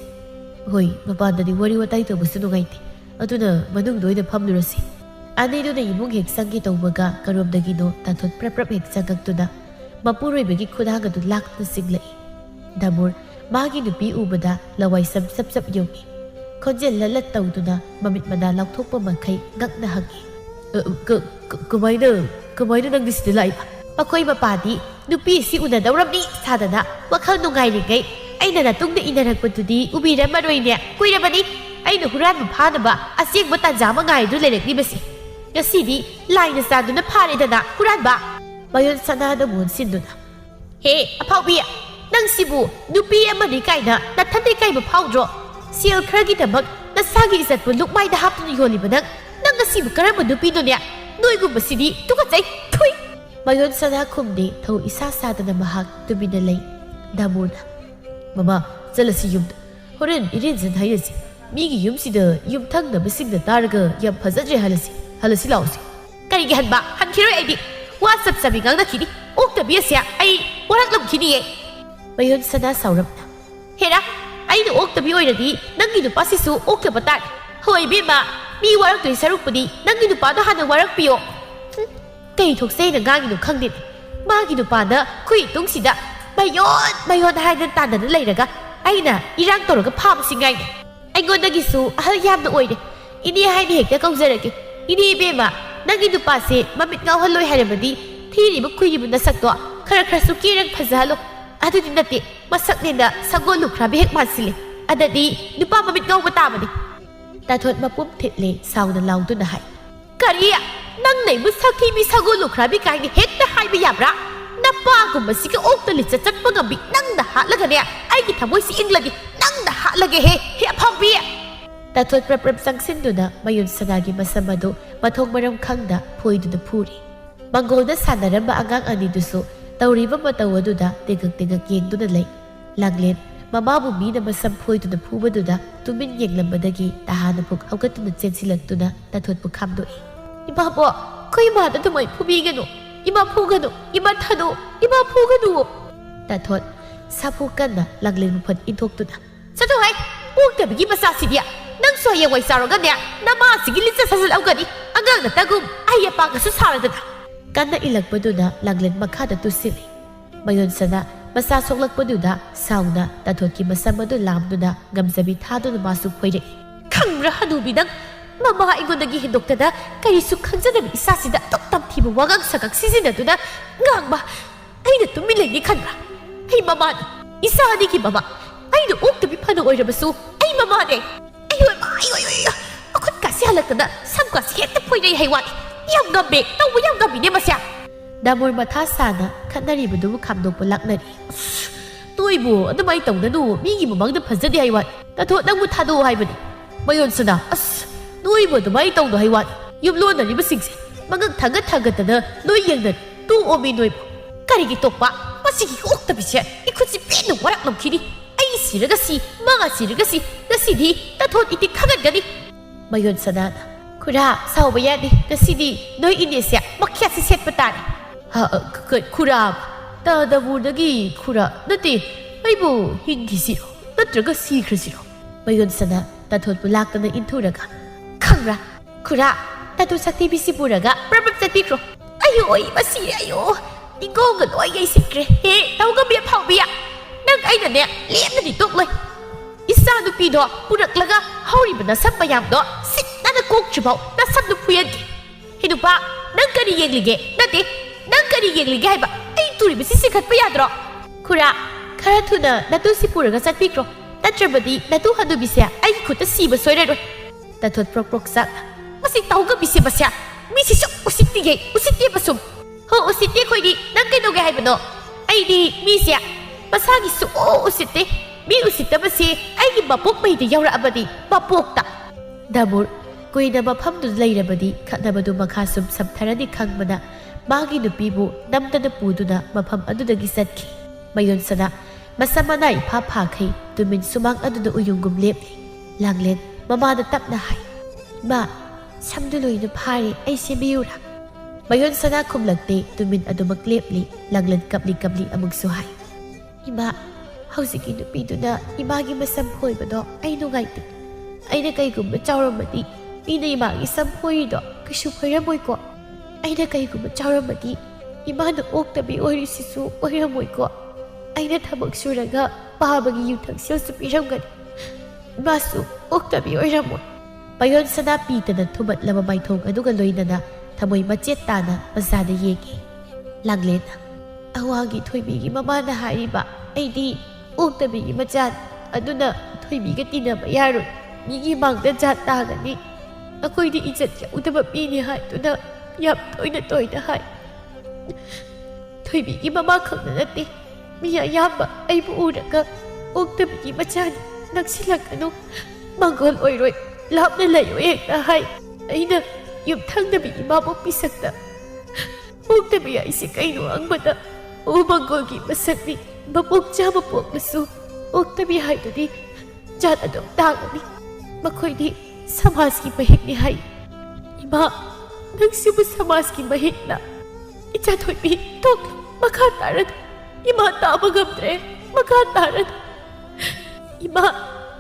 ꯍꯣꯏ ꯃꯄꯥꯟꯗꯗꯤ ꯋꯥꯔꯤ ꯋꯥꯇꯥꯏ ꯇꯧꯕꯁꯨ ꯅꯨꯡꯉꯥꯏꯇꯦ ꯑꯗꯨꯅ ꯃꯅꯨꯡꯗ ꯑꯣꯏꯅ ꯐꯝꯂꯨꯔꯁꯤ ꯑꯅꯤꯗꯨꯅ ꯏꯃꯨꯡ ꯍꯦꯛ ꯆꯪꯒꯦ ꯇꯧꯕꯒ ꯀꯔꯣꯝꯗꯒꯤꯅꯣ ꯇꯥꯟꯊꯣꯠ ꯄ꯭ꯔꯞ ꯍꯦꯛ ꯆꯪꯉꯛꯇꯨꯅ ꯃꯄꯨꯔꯣꯏꯕꯒꯤ ꯈꯨꯗꯥꯡ ꯑꯗꯨ ꯂꯥꯛꯇꯨꯅ ꯆꯤꯡꯂꯛꯏ ꯗꯥꯃꯨꯔ ꯃꯥꯒꯤ ꯅꯨꯄꯤ ꯎꯕꯗ ꯂꯋꯥꯏ ꯆꯞ ꯌꯧꯏ khonjel la tawduna mamit mana laukthokpa mankhai ngakna hangi kamaina nang disida lai ba pakoi mapadi nupi si unadawramni sadana wakhal nungai ringai aina na tungda inarakpatudi ubira maroine kuirabani aina huran phana ba asek ba tanja ma ngai du lerekni basi ngasidi laina saduna phare dana huran ba mayon sana da mun sinduna he apaubi nang sibu nupi amani kaina na thande kai ba phaudro sil khragi damak na sagi izat bu lukmai da haptuni yoli banang nang ngasibu karamba nupi do ne noigu basidi tukachai thui mayon sana khumde thau isa sadana mahak tumina lei damuna mama chalasi yum horen irin zan hayasi migi yum sida yum thang na bising da targa yam phajajre halasi lausi kari gi hanba hankhiroi aidi whatsapp sabi ngang da khini okta biasia ai warak lam khini ye mayon sana sauramna hera ai do okta bi oiradi nangi du pasisu okta bata hoi bi ma mi warak tui saruk pudi nangi du pa da hana warak piyo kai thok sei na ngangi du khangdi ma gi du pa da khui tung sida mayon hai dan tan da lai raga ai na irang tor ga pham singai ai ngon da gi su hal yam da oide ini hai ni hekta kau zarake ini be ma nangi du pa se mamit ngau haloi harabadi thiri bu khui bu na sakto khara su kirang phazalo adu din nate masak ne da sagol lu khra be hek masile adadi nupa mamit ngau bata bani ta thot mapum thitle sauna laung tu na hai kariya nang nei bu sakhi bi sagol lu khra bi kai ni hekta hai bi yabra napa gum si ka okta li chat pa ga bi nang da ha laga ne ai ki thamoi si ingladi nang da ha lage he phang bi ta thot prap sangsin du na mayun sanagi masamado mathong maram khangda phoi du da phuri mangol da sanaramba angang ani du so tawriba mataw aduda tegak yengduna lay langlen mamabu mi na masam phoi du na phuba du da tumin yenglambadagi tahana puk hawgatuna chensilagtuna tathot pu khamdo iba bo koi ma da tumai phubi gano ima phugano ima thano ima phugano tathot sapu kanna langlen phat inthok tuna sato hai ukta bigi basa sidia nang so ye wai saro ga ne nama sigi litsa sasal awgani agang na tagum ayya pa ga su saradana kanna ilakpaduna langlen makhada tusili mayon sana masa soklakpaduda sauna tathotki masamadu lamduna gamzabi thaduna masu phoire khangra hanubi nang mama igondagi hindoktada karisu khanjadabi isasida toktam thiba wagang sakak sizinaduna ngangba aina tumileni khanra ai mama ni isani ki mama aina oktabi phana oirabasu ai mama ne ai akhut kasi halaktada samkasi hekta phoire haiwani yam gambe tawbu yam gambi ne masya damor matha sana khanari budu khamdok laknari toibu adamai tawdanu migi mamang da phajadi haiwa ta tho nang mu thado haibani mayon sana as noibu adamai tawdo haiwa yumlo na ri basing se magak thagat da noi yengda tu omi noi kari gi tokpa masigi okta bisya ikhusi penu warak lamkhini ai siraga si maga siraga si gasidi ta tho iti khagat gani mayon sana Kura sao ba yan kasidi noi Indonesia makya si set patani kura ta da budagi kura nati aibu hingi siro natraga sikra siro mayon sana ta thot bulak ta na inturaga khangra kura ta tu sakti bisi puraga prabab satikro ayo oi basi ayo ingo ga noi gai sikre he tau ga bia phau bia nang ai na ne lem na di tok loi isa du pi do purak laga hauri bana sap payam do na kok chibau na sabdu puyan ki hidupa nang kari yeglige nati nang kari yeglige haiba ai turi bisi sikhat pa yadro khura khara thuna natu sipura ga satpikro tatrabadi natu hadu bisya ai khuta siba soira ro tathot prok sak masi tauga bisi basya mi si usitti basum ho usitti khoi di nang kai doge haibano ai di mi sia basagi su usitti mi usitta basi ai gi bapok mai de yawra abadi bapok ta dabur kuina mafamdu lairabadi khatnabadu makha sum samtharani khangmana magi nupibu namdana puduna mafam adudagi satki mayon sana masamana ipha phakhai tumin sumang aduda uyungum lepli langlen mamada tapna hai ma samdu loina phari ai sebiyura mayon sana khumlakte tumin adumak lepli langlen kapli amuk suhai ima hausiki nupiduna imagi masam phoibado ai nugaiti aina kaigumba chawramadi ina imagi sampoido kishu phairamoi ko aina kaigumba chawramadi imana oktabi oirisisu oiramoi ko aina thabak suraga pabagi yuthak sil su piramgani ꯏꯃꯥꯁꯨ ꯑꯣꯛꯇꯕꯤ ꯑꯣꯏꯔꯝꯃꯣꯏ꯫ ꯃꯌꯣꯟ ꯁꯅꯥ ꯄꯤꯗꯅ ꯊꯨꯝꯃꯠꯂꯕ ꯃꯥꯏꯊꯣꯡ ꯑꯗꯨꯒ ꯂꯣꯏꯅꯅ ꯊꯃꯣꯏ ꯃꯆꯦꯠ ꯇꯥꯅ ꯃꯆꯥꯗ ꯌꯦꯡꯉꯤ꯫ ꯂꯥꯡꯂꯦꯟꯅ ꯑꯋꯥꯡꯒꯤ ꯊꯣꯏꯕꯤꯒꯤ ꯃꯃꯥꯅ ꯍꯥꯏꯔꯤꯕ ꯑꯩꯗꯤ ꯑꯣꯛꯇꯕꯤꯒꯤ ꯃꯆꯥꯅꯤ, ꯑꯗꯨꯅ ꯊꯣꯏꯕꯤꯒ ꯇꯤꯟꯅꯕ ꯌꯥꯔꯣꯏ, ꯃꯤꯒꯤ ꯃꯥꯡꯗ ꯖꯥꯠ ꯇꯥꯒꯅꯤ, ꯑꯩꯈꯣꯏꯗꯤ ꯏꯖꯠ ꯌꯥꯎꯗꯕ ꯃꯤꯅꯤ ꯍꯥꯏꯗꯨꯅ ꯌꯥꯝ ꯇꯣꯏꯅ ꯍꯥꯏ꯫ ꯊꯣꯏꯕꯤꯒꯤ ꯃꯃꯥ ꯈꯛꯇ ꯅꯠꯇꯦ, ꯃꯤ ꯑꯌꯥꯝꯕ ꯑꯩꯕꯨ ꯎꯔꯒ ꯑꯣꯛꯇꯕꯤꯒꯤ ꯃꯆꯥꯅꯤ, ꯅꯛꯁꯤꯜꯂꯛꯀꯅꯨ, ꯃꯪꯒꯣꯜ ꯑꯣꯏꯔꯣꯏ, ꯂꯥꯞꯅ ꯂꯩꯌꯣ ꯍꯦꯛꯇ ꯍꯥꯏ꯫ ꯑꯩꯅ ꯌꯨꯝꯊꯪꯅꯕꯤ ꯏꯃꯥꯕꯣꯛ ꯃꯤꯁꯛꯇ ꯑꯣꯛꯇꯕꯤ ꯍꯥꯏꯁꯦ ꯀꯩꯅꯣ ꯍꯪꯕꯗ ꯃꯪꯒꯣꯜꯒꯤ ꯃꯁꯛꯅꯤ, ꯃꯄꯣꯛ ꯆꯥꯕ ꯄꯣꯛꯂꯁꯨ ꯑꯣꯛꯇꯕꯤ ꯍꯥꯏꯗꯨꯗꯤ ꯖꯥꯠ ꯑꯗꯨꯝ ꯇꯥꯒꯅꯤ, ꯃꯈꯣꯏꯗꯤ ꯁꯃꯥꯖꯀꯤ ꯃꯍꯤꯛꯅꯤ ꯍꯥꯏ꯫ ꯏꯃꯥ, ꯅꯪꯁꯤꯕꯨ ꯁꯃꯥꯖꯀꯤ ꯃꯍꯤꯛꯅ? ꯏꯆꯥ ꯊꯣꯏꯕꯤ ꯊꯣꯛꯂꯨ, ꯃꯈꯥ ꯇꯥꯔꯗ꯫ ꯏꯃꯥ ꯇꯥꯕ ꯉꯝꯗ꯭ꯔꯦ, ꯃꯈꯥ ꯇꯥꯔꯗ꯫ ꯏꯃꯥ,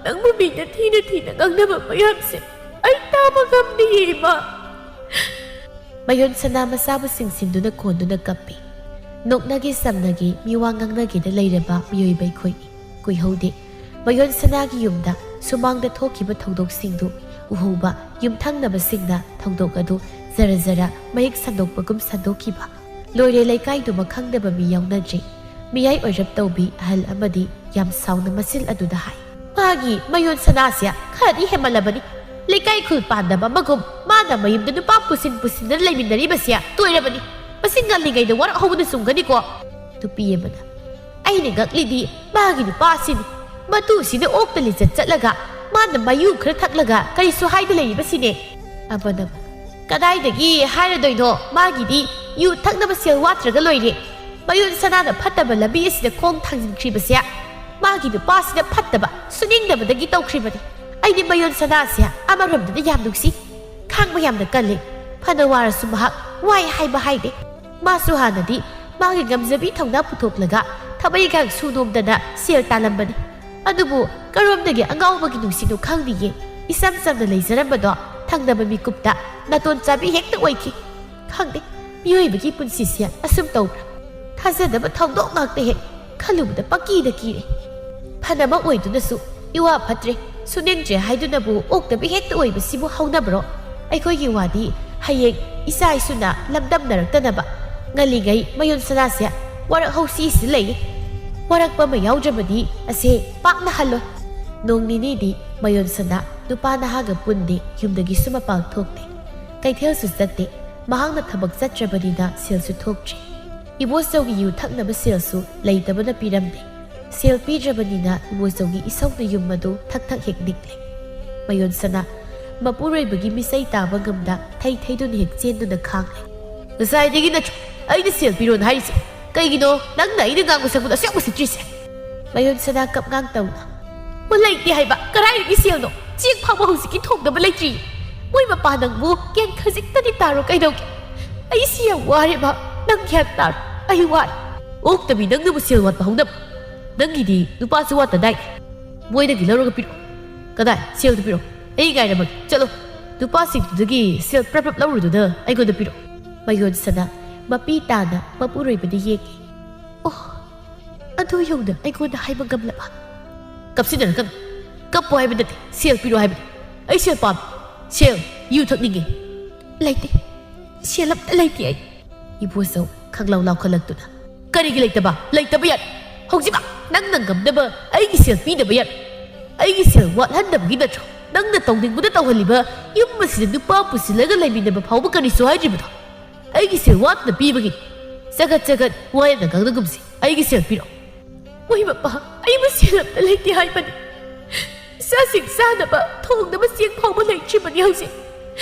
ꯅꯪꯕꯨ ꯃꯤꯅ ꯊꯤꯅ ꯉꯥꯡꯅꯕ ꯃꯌꯥꯝꯁꯦ ꯑꯩ ꯇꯥꯕ ꯉꯝꯗꯤꯌꯦ ꯏꯃꯥ꯫ ꯃꯌꯣꯟ ꯁꯅꯥ ꯃꯆꯥꯕꯨ ꯆꯤꯡꯁꯤꯟꯗꯨꯅ ꯀꯣꯟꯗꯨꯅ ꯀꯞꯄꯤ꯫ ꯅꯣꯛꯅꯒꯦ ꯁꯝꯅꯒꯦ ꯃꯤꯋꯥ ꯉꯥꯡꯅꯒꯦꯗ ꯂꯩꯔꯕ ꯃꯤꯑꯣꯏꯕ ꯑꯩꯈꯣꯏꯅꯤ꯫ ꯀꯨꯏꯍꯧꯗꯦ ꯃꯌꯣꯟ ꯁꯅꯥꯒꯤ ꯌꯨꯝꯗ ꯁꯨꯃꯥꯡꯗ ꯊꯣꯛꯈꯤꯕ ꯊꯧꯗꯣꯛꯁꯤꯡꯗꯨ ꯎꯍꯧꯕ ꯌꯨꯝꯊꯪꯅꯕꯁꯤꯡꯅ ꯊꯧꯗꯣꯛ ꯑꯗꯨ ꯖꯔ ꯃꯌꯦꯛ ꯁꯟꯗꯣꯛꯄꯒꯨꯝ ꯁꯟꯗꯣꯛꯈꯤꯕ꯫ ꯂꯣꯏꯔꯦ ꯂꯩꯀꯥꯏꯗꯨꯃ ꯈꯪꯗꯕ ꯃꯤ ꯌꯥꯎꯅꯗ꯭ꯔꯤ꯫ ꯃꯤꯌꯥꯏ ꯑꯣꯏꯔꯞ ꯇꯧꯕꯤ ꯑꯍꯜ ꯑꯃꯗꯤ ꯌꯥꯝ ꯁꯥꯎꯅ ꯃꯆꯤꯜ ꯑꯗꯨꯗ ꯍꯥꯏ, ꯃꯥꯒꯤ ꯃꯌꯣꯟ ꯁꯅꯥꯁꯦ ꯈꯔꯗꯤ ꯍꯦꯃꯜꯂꯕꯅꯤ꯫ ꯂꯩꯀꯥꯏ ꯈꯨꯜ ꯄꯥꯟꯗꯕ ꯑꯃꯒꯨꯝ ꯃꯥꯅ ꯃꯌꯨꯝꯗ ꯅꯨꯄꯥ ꯄꯨꯁꯤꯟꯗꯅ ꯂꯩꯃꯤꯟꯅꯔꯤꯕꯁꯦ ꯇꯣꯏꯔꯕꯅꯤ꯫ ꯃꯁꯤ ꯉꯜꯂꯤꯉꯩꯗ ꯋꯥꯔꯛꯍꯧꯕꯅ ꯆꯨꯝꯒꯅꯤꯀꯣ꯫ ꯅꯨꯄꯤ ꯑꯃꯅ ꯑꯩꯅ ꯉꯛꯂꯤꯗꯤ ꯃꯥꯒꯤ ꯅꯨꯄꯥꯁꯤꯅꯤ, ꯃꯇꯨꯁꯤꯅ ꯑꯣꯛꯇ ꯂꯤꯆꯠ ꯆꯠꯂꯒ ꯃꯥꯅ ꯃꯌꯨ ꯈꯔ ꯊꯛꯂꯒ ꯀꯔꯤꯁꯨ ꯍꯥꯏꯗ ꯂꯩꯔꯤꯕꯁꯤꯅꯦ꯫ ꯑꯃꯅ ꯀꯗꯥꯏꯗꯒꯤ ꯍꯥꯏꯔꯗꯣꯏꯅꯣ, ꯃꯥꯒꯤꯗꯤ ꯌꯨ ꯊꯛꯅꯕ ꯁꯦꯜ ꯋꯥꯠꯇ꯭ꯔꯒ ꯂꯣꯏꯔꯦ꯫ ꯃꯌꯣꯟ ꯁꯅꯥꯅ ꯐꯠꯇꯕ ꯂꯝꯕꯤ ꯑꯁꯤꯗ ꯈꯣꯡ ꯊꯥꯡꯖꯤꯟꯈ꯭ꯔꯤꯕꯁꯦ ꯃꯥꯒꯤ ꯅꯨꯄꯥꯁꯤꯅ ꯐꯠꯇꯕ ꯁꯨꯅꯤꯡꯗꯕꯗꯒꯤ ꯇꯧꯈ꯭ꯔꯤꯕꯅꯤ꯫ ꯑꯩꯗꯤ ꯃꯌꯣꯟ ꯁꯅꯥꯁꯦ ꯑꯃꯔꯣꯝꯗꯗꯤ ꯌꯥꯝ ꯅꯨꯡꯁꯤ, ꯈꯥꯡꯕ ꯌꯥꯝꯅ ꯀꯜꯂꯤ, ꯐꯅ ꯋꯥꯔꯁꯨ ꯃꯍꯥꯛ ꯋꯥꯏ ꯍꯥꯏꯕ ꯍꯥꯏꯗꯦ꯫ ꯃꯥꯁꯨ ꯍꯥꯟꯅꯗꯤ ꯃꯥꯒꯤ ꯉꯝꯖꯕꯤ ꯊꯧꯅꯥ ꯄꯨꯊꯣꯛꯂꯒ ꯊꯕꯛ ꯏꯪꯈꯥꯡ ꯁꯨꯅꯣꯝꯗꯅ ꯁꯦꯜ ꯇꯥꯜꯂꯝꯕꯅꯤ꯫ ꯑꯗꯨꯕꯨ ꯀꯔꯣꯝꯗꯒꯤ ꯑꯉꯥꯎꯕꯒꯤ ꯅꯨꯡꯁꯤꯅꯣ ꯈꯪꯗꯤꯌꯦ, ꯏꯆꯝ ꯆꯝꯅ ꯂꯩꯖꯔꯝꯕꯗꯣ ꯊꯪꯅꯕ ꯃꯤꯀꯨꯞꯇ ꯅꯥꯇꯣꯟ ꯆꯥꯕꯤ ꯍꯦꯛꯇ ꯑꯣꯏꯈꯤ꯫ ꯈꯪꯗꯦ, ꯃꯤꯑꯣꯏꯕꯒꯤ ꯄꯨꯟꯁꯤꯁꯦ ꯑꯁꯨꯝ ꯇꯧꯕ꯭ꯔꯥ? ꯊꯥꯖꯗꯕ ꯊꯧꯗꯣꯛ ꯉꯥꯛꯇ ꯍꯦꯛ ꯈꯜꯂꯨꯕꯗ ꯄꯪꯀꯤꯗ ꯀꯤꯔꯦ꯫ ꯐꯅꯕ ꯑꯣꯏꯗꯨꯅꯁꯨ ꯏꯋꯥ ꯐꯠꯇ꯭ꯔꯦ, ꯁꯨꯅꯤꯡꯗ꯭ꯔꯦ ꯍꯥꯏꯗꯨꯅꯕꯨ ꯑꯣꯛꯇꯕꯤ ꯍꯦꯛꯇ ꯑꯣꯏꯕꯁꯤꯕꯨ ꯍꯧꯅꯕ꯭ꯔꯣ? ꯑꯩꯈꯣꯏꯒꯤ ꯋꯥꯗꯤ ꯍꯌꯦꯡ ꯏꯆꯥ ꯏꯁꯨꯅ ꯂꯝꯗꯝꯅꯔꯛꯇꯅꯕ ꯉꯜꯂꯤꯉꯩ ꯃꯌꯣꯟ ꯁꯅꯥꯁꯦ ꯋꯥꯔꯛꯍꯧꯁꯤꯁꯤ ꯂꯩꯔꯤ꯫ ꯋꯥꯔꯛꯄ ꯑꯃ ꯌꯥꯎꯗ꯭ꯔꯕꯗꯤ ꯑꯁꯦ ꯄꯥꯛꯅ ꯍꯜꯂꯣꯏ꯫ ꯅꯣꯡ ꯅꯤꯅꯤꯗꯤ ꯃꯌꯣꯟ ꯁꯅꯥ ꯅꯨꯄꯥ ꯅꯍꯥꯒ ꯄꯨꯟꯗꯦ, ꯌꯨꯝꯗꯒꯤꯁꯨ ꯃꯄꯥꯟ ꯊꯣꯛꯇꯦ, ꯀꯩꯊꯦꯜꯁꯨ ꯆꯠꯇꯦ꯫ ꯃꯍꯥꯛꯅ ꯊꯕꯛ ꯆꯠꯇ꯭ꯔꯕꯅꯤꯅ ꯁꯦꯜꯁꯨ ꯊꯣꯛꯇ꯭ꯔꯦ꯫ ꯏꯕꯣꯆꯧꯒꯤ ꯌꯨ ꯊꯛꯅꯕ ꯁꯦꯜꯁꯨ ꯂꯩꯇꯕꯅ ꯄꯤꯔꯝꯗꯦ꯫ ꯁꯦꯜ ꯄꯤꯗ꯭ꯔꯕꯅꯤꯅ ꯏꯕꯣꯆꯧꯒꯤ ꯏꯁꯧꯅ ꯌꯨꯝ ꯑꯗꯨ ꯊꯛ ꯍꯦꯛ ꯅꯤꯛꯂꯦ꯫ ꯃꯌꯣꯟ ꯁꯅꯥ ꯃꯄꯨꯔꯣꯏꯕꯒꯤ ꯃꯤꯆꯩ ꯇꯥꯕ ꯉꯝꯗ ꯊꯩꯗꯨꯅ ꯍꯦꯛ ꯆꯦꯟꯗꯨꯅ ꯈꯥꯡꯂꯦ꯫ ꯉꯁꯥꯏꯗꯒꯤ ꯅꯠꯇ꯭ꯔꯣ ꯑꯩꯅ ꯁꯦꯜ ꯄꯤꯔꯣꯅ ꯍꯥꯏꯔꯤꯁꯦ? ꯀꯩꯒꯤꯅꯣ ꯅꯪꯅ ꯑꯩꯅ ꯉꯥꯡꯕ ꯁꯛꯄꯗ ꯑꯁꯨꯛ ꯎꯁꯤꯠꯇ꯭ꯔꯤꯁꯦ? ꯃꯌꯣꯟ ꯁꯅꯥ ꯀꯞꯉꯥꯡ ꯇꯧꯅ ꯂꯩꯇꯦ ꯍꯥꯏꯕ, ꯀꯔꯥꯏꯗꯒꯤ ꯁꯦꯜꯅꯣ? ꯆꯦꯡ ꯐꯥꯎꯕ ꯍꯧꯖꯤꯛꯀꯤ ꯊꯣꯡꯗꯕ ꯂꯩꯇ꯭ꯔꯤ꯫ ꯃꯣꯏ ꯃꯄꯥ ꯅꯪꯕꯨ ꯒ꯭ꯌꯥꯟ ꯈꯖꯤꯛꯇꯗꯤ ꯇꯥꯔꯣ ꯀꯩꯗꯧꯒꯦ? ꯑꯩꯁꯤ ꯌꯥꯝ ꯋꯥꯔꯦꯕ, ꯅꯪ ꯒ꯭ꯌꯥꯟ ꯇꯥꯔꯣ, ꯑꯩ ꯋꯥꯔꯦ꯫ ꯑꯣꯛꯇꯕꯤ ꯅꯪꯅꯕꯨ ꯁꯦꯜ ꯋꯥꯠꯄ ꯍꯧꯅꯕ? ꯅꯪꯒꯤꯗꯤ ꯅꯨꯄꯥꯁꯨ ꯋꯥꯠꯇꯗꯥꯏ, ꯃꯣꯏꯗꯒꯤ ꯂꯧꯔꯒ ꯄꯤꯔꯛꯑꯣ꯫ ꯀꯗꯥꯏ ꯁꯦꯜꯗꯨ ꯄꯤꯔꯛꯑꯣ, ꯑꯩ ꯉꯥꯏꯔꯝꯃꯒꯦ, ꯆꯠꯂꯣ꯫ ꯅꯨꯄꯥꯁꯤꯡꯗꯨꯗꯒꯤ ꯁꯦꯜ ꯄ꯭ꯔꯞ ꯂꯧꯔꯨꯗꯨꯅ ꯑꯩꯉꯣꯟꯗ ꯄꯤꯔꯛꯑꯣ꯫ ꯃꯌꯣꯟ ꯁꯅꯥ ꯃꯄꯤ ꯇꯥꯅ ꯃꯄꯨꯔꯣꯏꯕꯗ ꯌꯦꯡꯉꯤ꯫ ꯑꯣ, ꯑꯗꯨ ꯌꯧꯅ ꯑꯩꯉꯣꯟꯗ ꯍꯥꯏꯕ ꯉꯝꯂꯕ? ꯀꯞꯁꯤꯟꯅꯔꯛꯀꯅꯨ, ꯀꯞꯄꯣ ꯍꯥꯏꯕ ꯅꯠꯇꯦ, ꯁꯦꯜ ꯄꯤꯔꯣ ꯍꯥꯏꯕꯅꯤ꯫ ꯑꯩ ꯁꯦꯜ ꯄꯥꯝꯃꯤ, ꯁꯦꯜ ꯌꯨ ꯊꯛꯅꯤꯡꯉꯦ꯫ ꯂꯩꯇꯦ, ꯁꯦꯜ ꯑꯝꯇ ꯂꯩꯇꯦ ꯑꯩ꯫ ꯏꯕꯣꯆꯧ ꯈꯪꯂꯥꯎ ꯂꯥꯎꯈꯠꯂꯛꯇꯨꯅ ꯀꯔꯤꯒꯤ ꯂꯩꯇꯕ? ꯂꯩꯇꯕ ꯌꯥꯏ, ꯍꯧꯖꯤꯛꯃꯛ ꯅꯪꯅ ꯉꯝꯅꯕ ꯑꯩꯒꯤ ꯁꯦꯜ ꯄꯤꯗꯕ ꯌꯥꯏ꯫ ꯑꯩꯒꯤ ꯁꯦꯜ ꯋꯥꯠꯍꯟꯗꯕꯒꯤ ꯅꯠꯇ꯭ꯔꯣ ꯅꯪꯅ ꯇꯧꯅꯤꯡꯕꯗ ꯇꯧꯍꯜꯂꯤꯕ? ꯌꯨꯝ ꯑꯁꯤꯗ ꯅꯨꯄꯥ ꯄꯨꯁꯤꯜꯂꯒ ꯂꯩꯃꯤꯟꯅꯕ ꯐꯥꯎꯕ ꯀꯔꯤꯁꯨ ꯍꯥꯏꯗ꯭ꯔꯤꯕꯗꯣ ꯑꯩꯒꯤ ꯁꯦꯜ ꯋꯥꯠꯅ ꯄꯤꯕꯒꯤ꯫ ꯆꯒꯠ ꯋꯥ ꯌꯥꯝꯅ ꯉꯥꯡꯅꯒꯨꯝꯁꯤ, ꯑꯩꯒꯤ ꯁꯦꯜ ꯄꯤꯔꯛꯑꯣ꯫ ꯃꯣꯏ ꯃꯄꯥ ꯑꯩꯕꯨ ꯁꯦꯜ ꯑꯝꯇ ꯂꯩꯇꯦ ꯍꯥꯏꯕꯅꯤ꯫ ꯏꯆꯥꯁꯤꯡ ꯆꯥꯅꯕ ꯊꯣꯡꯅꯕ ꯆꯦꯡ ꯐꯥꯎꯕ ꯂꯩꯇ꯭ꯔꯤꯕꯅꯤ ꯍꯧꯖꯤꯛ꯫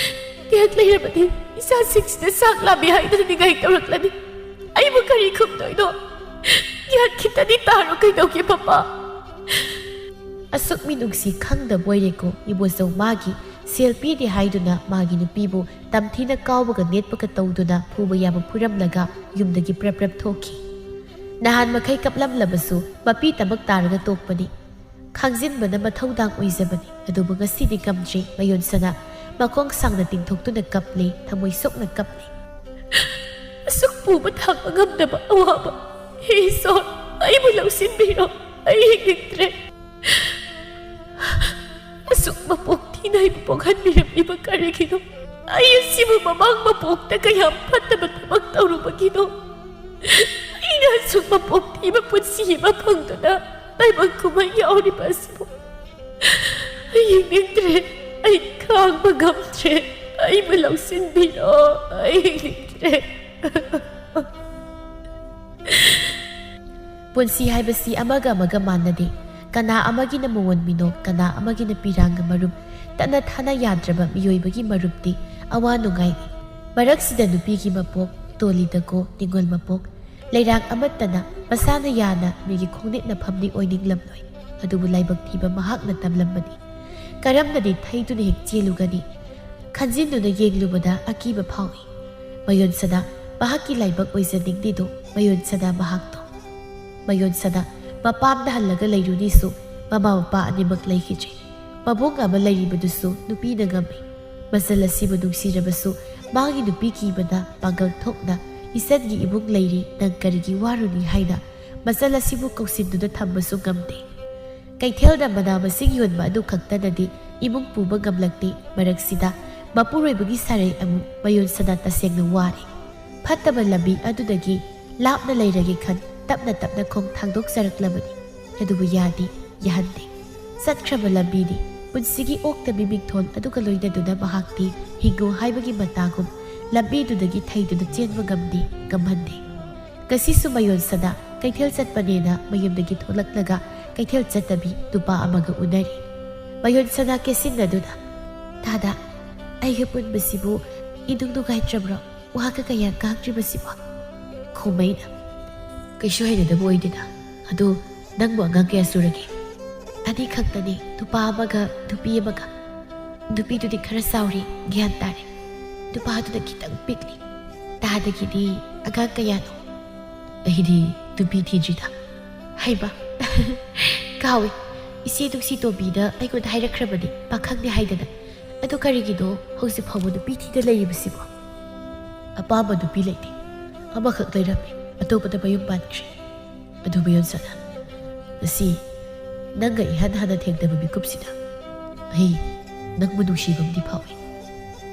ꯒ꯭ꯌꯥꯟ ꯂꯩꯔꯕꯗꯤ ꯏꯆꯥꯁꯤꯡꯁꯤꯗ ꯆꯥꯛ ꯂꯥꯝꯃꯤ ꯍꯥꯏꯗꯨꯅ ꯅꯤꯡꯉꯥꯏ ꯇꯧꯔꯛꯂꯅꯤ꯫ ꯑꯩꯕꯨ ꯀꯔꯤ ꯈꯨꯝꯗꯣꯏꯅꯣ? ꯒ꯭ꯌꯥꯟ ꯈꯤꯇꯗꯤ ꯇꯥꯔꯣ ꯀꯩꯗꯧꯒꯦ ꯄꯄꯥ? ꯑꯁꯨꯛ ꯃꯤꯅꯨꯡꯁꯤ ꯈꯪꯗꯕ ꯑꯣꯏꯔꯦꯀꯣ ꯏꯕꯣꯆꯧ ꯃꯥꯒꯤ ꯁꯦꯜ ꯄꯤꯗꯦ ꯍꯥꯏꯗꯨꯅ ꯃꯥꯒꯤ ꯅꯨꯄꯤꯕꯨ ꯇꯝꯊꯤꯅ ꯀꯥꯎꯕꯒ ꯅꯦꯠꯄꯒ ꯇꯧꯗꯨꯅ ꯐꯨꯕ ꯌꯥꯕ ꯐꯨꯔꯝꯂꯒ ꯌꯨꯝꯗꯒꯤ ꯄ꯭ꯔꯞ ꯊꯣꯛꯈꯤ꯫ ꯅꯍꯥꯟ ꯃꯈꯩ ꯀꯞꯂꯝꯂꯕꯁꯨ ꯃꯄꯤ ꯇꯃꯛ ꯇꯥꯔꯒ ꯇꯣꯛꯄꯅꯤ꯫ ꯈꯥꯡꯖꯤꯟꯕꯅ ꯃꯊꯧꯗꯥꯡ ꯑꯣꯏꯖꯕꯅꯤ, ꯑꯗꯨꯕꯨ ꯉꯁꯤꯗꯤ ꯉꯝꯗ꯭ꯔꯤ꯫ ꯃꯌꯣꯟ ꯁꯅꯥ ꯃꯈꯣꯡ ꯁꯥꯡꯅ ꯇꯤꯡꯊꯣꯛꯇꯨꯅ ꯀꯞꯂꯤ, ꯊꯃꯣꯏ ꯁꯣꯛꯅ ꯀꯞꯂꯤ꯫ ꯑꯁꯨꯛ ꯄꯨꯕ ꯊꯥꯡꯕ ꯉꯝꯗꯕ ꯑꯋꯥꯕ, ꯍꯦ ꯏꯁꯣꯔ ꯑꯩꯕꯨ ꯂꯧꯁꯤꯟꯕꯤꯔꯣ, ꯑꯩ ꯍꯤꯡꯅꯤꯡꯗ꯭ꯔꯦ꯫ ꯑꯁꯨꯛ ꯃꯄꯣꯛ ꯊꯤꯅ ꯑꯩꯕꯨ ꯄꯣꯛꯍꯟꯕꯤꯔꯝꯂꯤꯕ ꯀꯔꯤꯒꯤꯅꯣ? ꯑꯩ ꯑꯁꯤꯕꯨ ꯃꯃꯥꯡ ꯃꯄꯣꯛꯇ ꯀꯌꯥꯝ ꯐꯠꯇꯕ ꯊꯕꯛ ꯇꯧꯔꯨꯕꯒꯤꯅꯣ? ꯑꯩꯅ ꯑꯁꯨꯛ ꯃꯄꯣꯛ ꯊꯤꯕ ꯄꯨꯟꯁꯤ ꯑꯃ ꯐꯪꯗꯨꯅ ꯇꯥꯏꯕꯪ ꯀꯨꯝꯍꯩ ꯌꯥꯎꯔꯤꯕ ꯑꯁꯤꯕꯨ ꯑꯩ ꯌꯦꯡꯅꯤꯡꯗ꯭ꯔꯦ, ꯑꯩ ꯈꯥꯡꯕ ꯉꯝꯗ꯭ꯔꯦ, ꯑꯩꯕꯨ ꯂꯧꯁꯤꯟꯕꯤꯔꯣ, ꯑꯩ ꯌꯦꯡꯅꯤꯡꯗ꯭ꯔꯦ. ꯄꯨꯟꯁꯤ ꯍꯥꯏꯕꯁꯤ ꯑꯃꯒ ꯑꯃꯒ ꯃꯥꯟꯅꯗꯦ. ꯀꯅꯥ ꯑꯃꯒꯤꯅ ꯃꯉꯣꯟ ꯃꯤꯅꯣꯛ, ꯀꯅꯥ ꯑꯃꯒꯤꯅ ꯄꯤꯔꯥꯡꯒ ꯃꯔꯨꯞ. ꯇꯠꯅ ꯊꯥꯅ ꯌꯥꯗ꯭ꯔꯕ ꯃꯤꯑꯣꯏꯕꯒꯤ ꯃꯔꯨꯞꯇꯤ ꯑꯋꯥ ꯅꯨꯡꯉꯥꯏꯅꯤ. ꯃꯔꯛꯁꯤꯗ ꯅꯨꯄꯤꯒꯤ ꯃꯄꯣꯛ, ꯇꯣꯂꯤꯗꯀꯣ ꯅꯤꯡꯉꯣꯜ ꯃꯄꯣꯛ, ꯂꯩꯔꯥꯡ ꯑꯃꯠꯇꯅ ꯃꯁꯥꯅ ꯌꯥꯅ ꯃꯤꯒꯤ ꯈꯣꯡꯅꯦꯠ ꯅꯐꯝꯗꯤ ꯑꯣꯏꯅꯤꯡꯂꯝꯂꯣꯏ. ꯑꯗꯨꯕꯨ ꯂꯥꯏꯕꯛ ꯊꯤꯕ ꯃꯍꯥꯛꯅ ꯇꯝꯂꯝꯕꯅꯤ. ꯀꯔꯝꯅꯗꯤ ꯊꯩꯗꯨꯅ ꯍꯦꯛ ꯆꯦꯜꯂꯨꯒꯅꯤ? ꯈꯟꯖꯤꯟꯗꯨꯅ ꯌꯦꯡꯂꯨꯕꯗ ꯑꯀꯤꯕ ꯐꯥꯎꯏ. ꯃꯌꯣꯟꯁꯅꯥ ꯃꯍꯥꯛꯀꯤ ꯂꯥꯏꯕꯛ ꯑꯣꯏꯖꯅꯤꯡꯂꯤꯗꯣ ꯃꯌꯣꯟꯁꯅꯥ ꯃꯍꯥꯛꯇꯣ. ꯃꯌꯣꯟꯁꯅꯥ ꯃꯄꯥꯝꯗ ꯍꯜꯂꯒ ꯂꯩꯔꯨꯅꯤꯁꯨ ꯃꯃꯥ ꯃꯄꯥ ꯑꯅꯤꯃꯛ ꯂꯩꯈꯤꯗ꯭ꯔꯦ. ꯃꯕꯨꯡ ꯑꯃ ꯂꯩꯔꯤꯕꯗꯨꯁꯨ ꯅꯨꯄꯤꯅ ꯉꯝꯃꯤ. ꯃꯆꯜ ꯑꯁꯤꯕꯨ ꯅꯨꯡꯁꯤꯔꯕꯁꯨ ꯃꯥꯒꯤ ꯅꯨꯄꯤ ꯀꯤꯕꯅ ꯄꯥꯡꯒꯜ ꯊꯣꯛꯅ ꯏꯆꯟꯒꯤ ꯏꯃꯨꯡ ꯂꯩꯔꯤ, ꯅꯪ ꯀꯔꯤꯒꯤ ꯋꯥꯔꯨꯅꯤ ꯍꯥꯏꯅ ꯃꯆꯜ ꯑꯁꯤꯕꯨ ꯀꯧꯁꯤꯟꯗꯨꯅ ꯊꯝꯕꯁꯨ ꯉꯝꯗꯦ. ꯀꯩꯊꯦꯜꯗ ꯃꯅꯥ ꯃꯁꯤꯡ ꯌꯣꯟꯕ ꯑꯗꯨ ꯈꯛꯇꯅꯗꯤ ꯏꯃꯨꯡ ꯄꯨꯕ ꯉꯝꯂꯛꯇꯦ. ꯃꯔꯛꯁꯤꯗ ꯃꯄꯨꯔꯣꯏꯕꯒꯤ ꯁꯥꯔꯩ ꯑꯃꯨꯛ ꯃꯌꯣꯟꯁꯅꯥ ꯇꯁꯦꯡꯅ ꯋꯥꯔꯦ. ꯐꯠꯇꯕ ꯂꯝꯕꯤ ꯑꯗꯨꯗꯒꯤ ꯂꯥꯞꯅ ꯂꯩꯔꯒꯦ ꯈꯟ ꯇꯞꯅ ꯇꯞꯅ ꯈꯣꯡ ꯊꯥꯡꯗꯣꯛꯆꯔꯛꯂꯕꯅꯤ. ꯑꯗꯨꯕꯨ ꯌꯥꯗꯦ, ꯌꯥꯍꯟꯗꯦ. ꯆꯠꯈ꯭ꯔꯕ ꯂꯝꯕꯤꯅꯤ. ꯄꯨꯟꯁꯤꯒꯤ ꯑꯣꯛꯇꯕꯤ ꯃꯤꯡꯊꯣꯜ ꯑꯗꯨꯒ ꯂꯣꯏꯅꯗꯨꯅ ꯃꯍꯥꯛꯇꯤ ꯍꯤꯡꯉꯨ ꯍꯥꯏꯕꯒꯤ ꯃꯇꯥꯒꯨꯝ ꯂꯝꯕꯤꯗꯨꯗꯒꯤ ꯊꯩꯗꯨꯅ ꯆꯦꯟꯕ ꯉꯝꯗꯦ, ꯉꯝꯍꯟꯗꯦ. ꯉꯁꯤꯁꯨ ꯃꯌꯣꯟꯁꯅꯥ ꯀꯩꯊꯦꯜ ꯆꯠꯄꯅꯦꯅ ꯃꯌꯨꯝꯗꯒꯤ ꯊꯣꯛꯂꯛꯂꯒ ꯀꯩꯊꯦꯜ ꯆꯠꯇꯕꯤ ꯅꯨꯄꯥ ꯑꯃꯒ ꯎꯅꯔꯤ. ꯃꯌꯣꯟꯁꯅꯥ ꯀꯦꯁꯤꯟꯅꯗꯨꯅ, ꯗꯥꯗꯥ, ꯑꯩꯒ ꯄꯨꯟꯕꯁꯤꯕꯨ ꯏꯅꯨꯡ ꯅꯨꯡꯉꯥꯏꯇ꯭ꯔꯕ꯭ꯔꯣ? ꯋꯥꯒ ꯀꯌꯥ ꯉꯥꯡꯗ꯭ꯔꯤꯕꯁꯤꯕꯣ? ꯈꯣꯡꯃꯩꯅ, ꯀꯩꯁꯨ ꯍꯩꯅꯗꯕ ꯑꯣꯏꯗꯦꯗ. ꯑꯗꯣ ꯅꯪꯕꯨ ꯑꯉꯥꯡ ꯀꯌꯥ ꯁꯨꯔꯒꯦ? ꯑꯅꯤ ꯈꯛꯇꯅꯤ, ꯅꯨꯄꯥ ꯑꯃꯒ ꯅꯨꯄꯤ ꯑꯃꯒ. ꯅꯨꯄꯤꯗꯨꯗꯤ ꯈꯔ ꯆꯥꯎꯔꯤ, ꯒ꯭ꯌꯥꯟ ꯇꯥꯔꯦ. ꯅꯨꯄꯥꯗꯨꯅ ꯈꯤꯇꯪ ꯄꯤꯛꯂꯤ. ꯗꯥꯗꯒꯤꯗꯤ ꯑꯉꯥꯡ ꯀꯌꯥꯅꯣ? ꯑꯩꯗꯤ ꯅꯨꯄꯤ ꯊꯤꯗ꯭ꯔꯤꯗ. ꯍꯩꯕ, ꯀꯥꯎꯏ. ꯏꯆꯦ ꯅꯨꯡꯁꯤ ꯇꯣꯝꯕꯤꯅ ꯑꯩꯉꯣꯟꯗ ꯍꯥꯏꯔꯛꯈ꯭ꯔꯕꯅꯤ, ꯄꯥꯈꯪꯅꯤ ꯍꯥꯏꯗꯅ. ꯑꯗꯨ ꯀꯔꯤꯒꯤꯅꯣ ꯍꯧꯖꯤꯛ ꯐꯥꯎꯕ ꯅꯨꯄꯤ ꯊꯤꯗ ꯂꯩꯔꯤꯕꯁꯤꯕꯣ? ꯑꯄꯥꯝꯕ ꯅꯨꯄꯤ ꯂꯩꯇꯦ. ꯑꯃꯈꯛ ꯂꯩꯔꯝꯃꯤ, ꯑꯇꯣꯞꯄꯗ ꯃꯌꯨꯝ ꯄꯥꯟꯈ꯭ꯔꯦ. ꯑꯗꯨ ꯃꯌꯣꯟꯁꯅꯥ, ꯉꯁꯤ ꯅꯪꯒ ꯏꯍꯥꯟ ꯍꯥꯟꯅ ꯊꯦꯡꯅꯕ ꯃꯤꯀꯨꯞꯁꯤꯗ ꯑꯩ ꯅꯪꯕꯨ ꯅꯨꯡꯁꯤꯕ ꯑꯃꯗꯤ ꯐꯥꯎꯏ.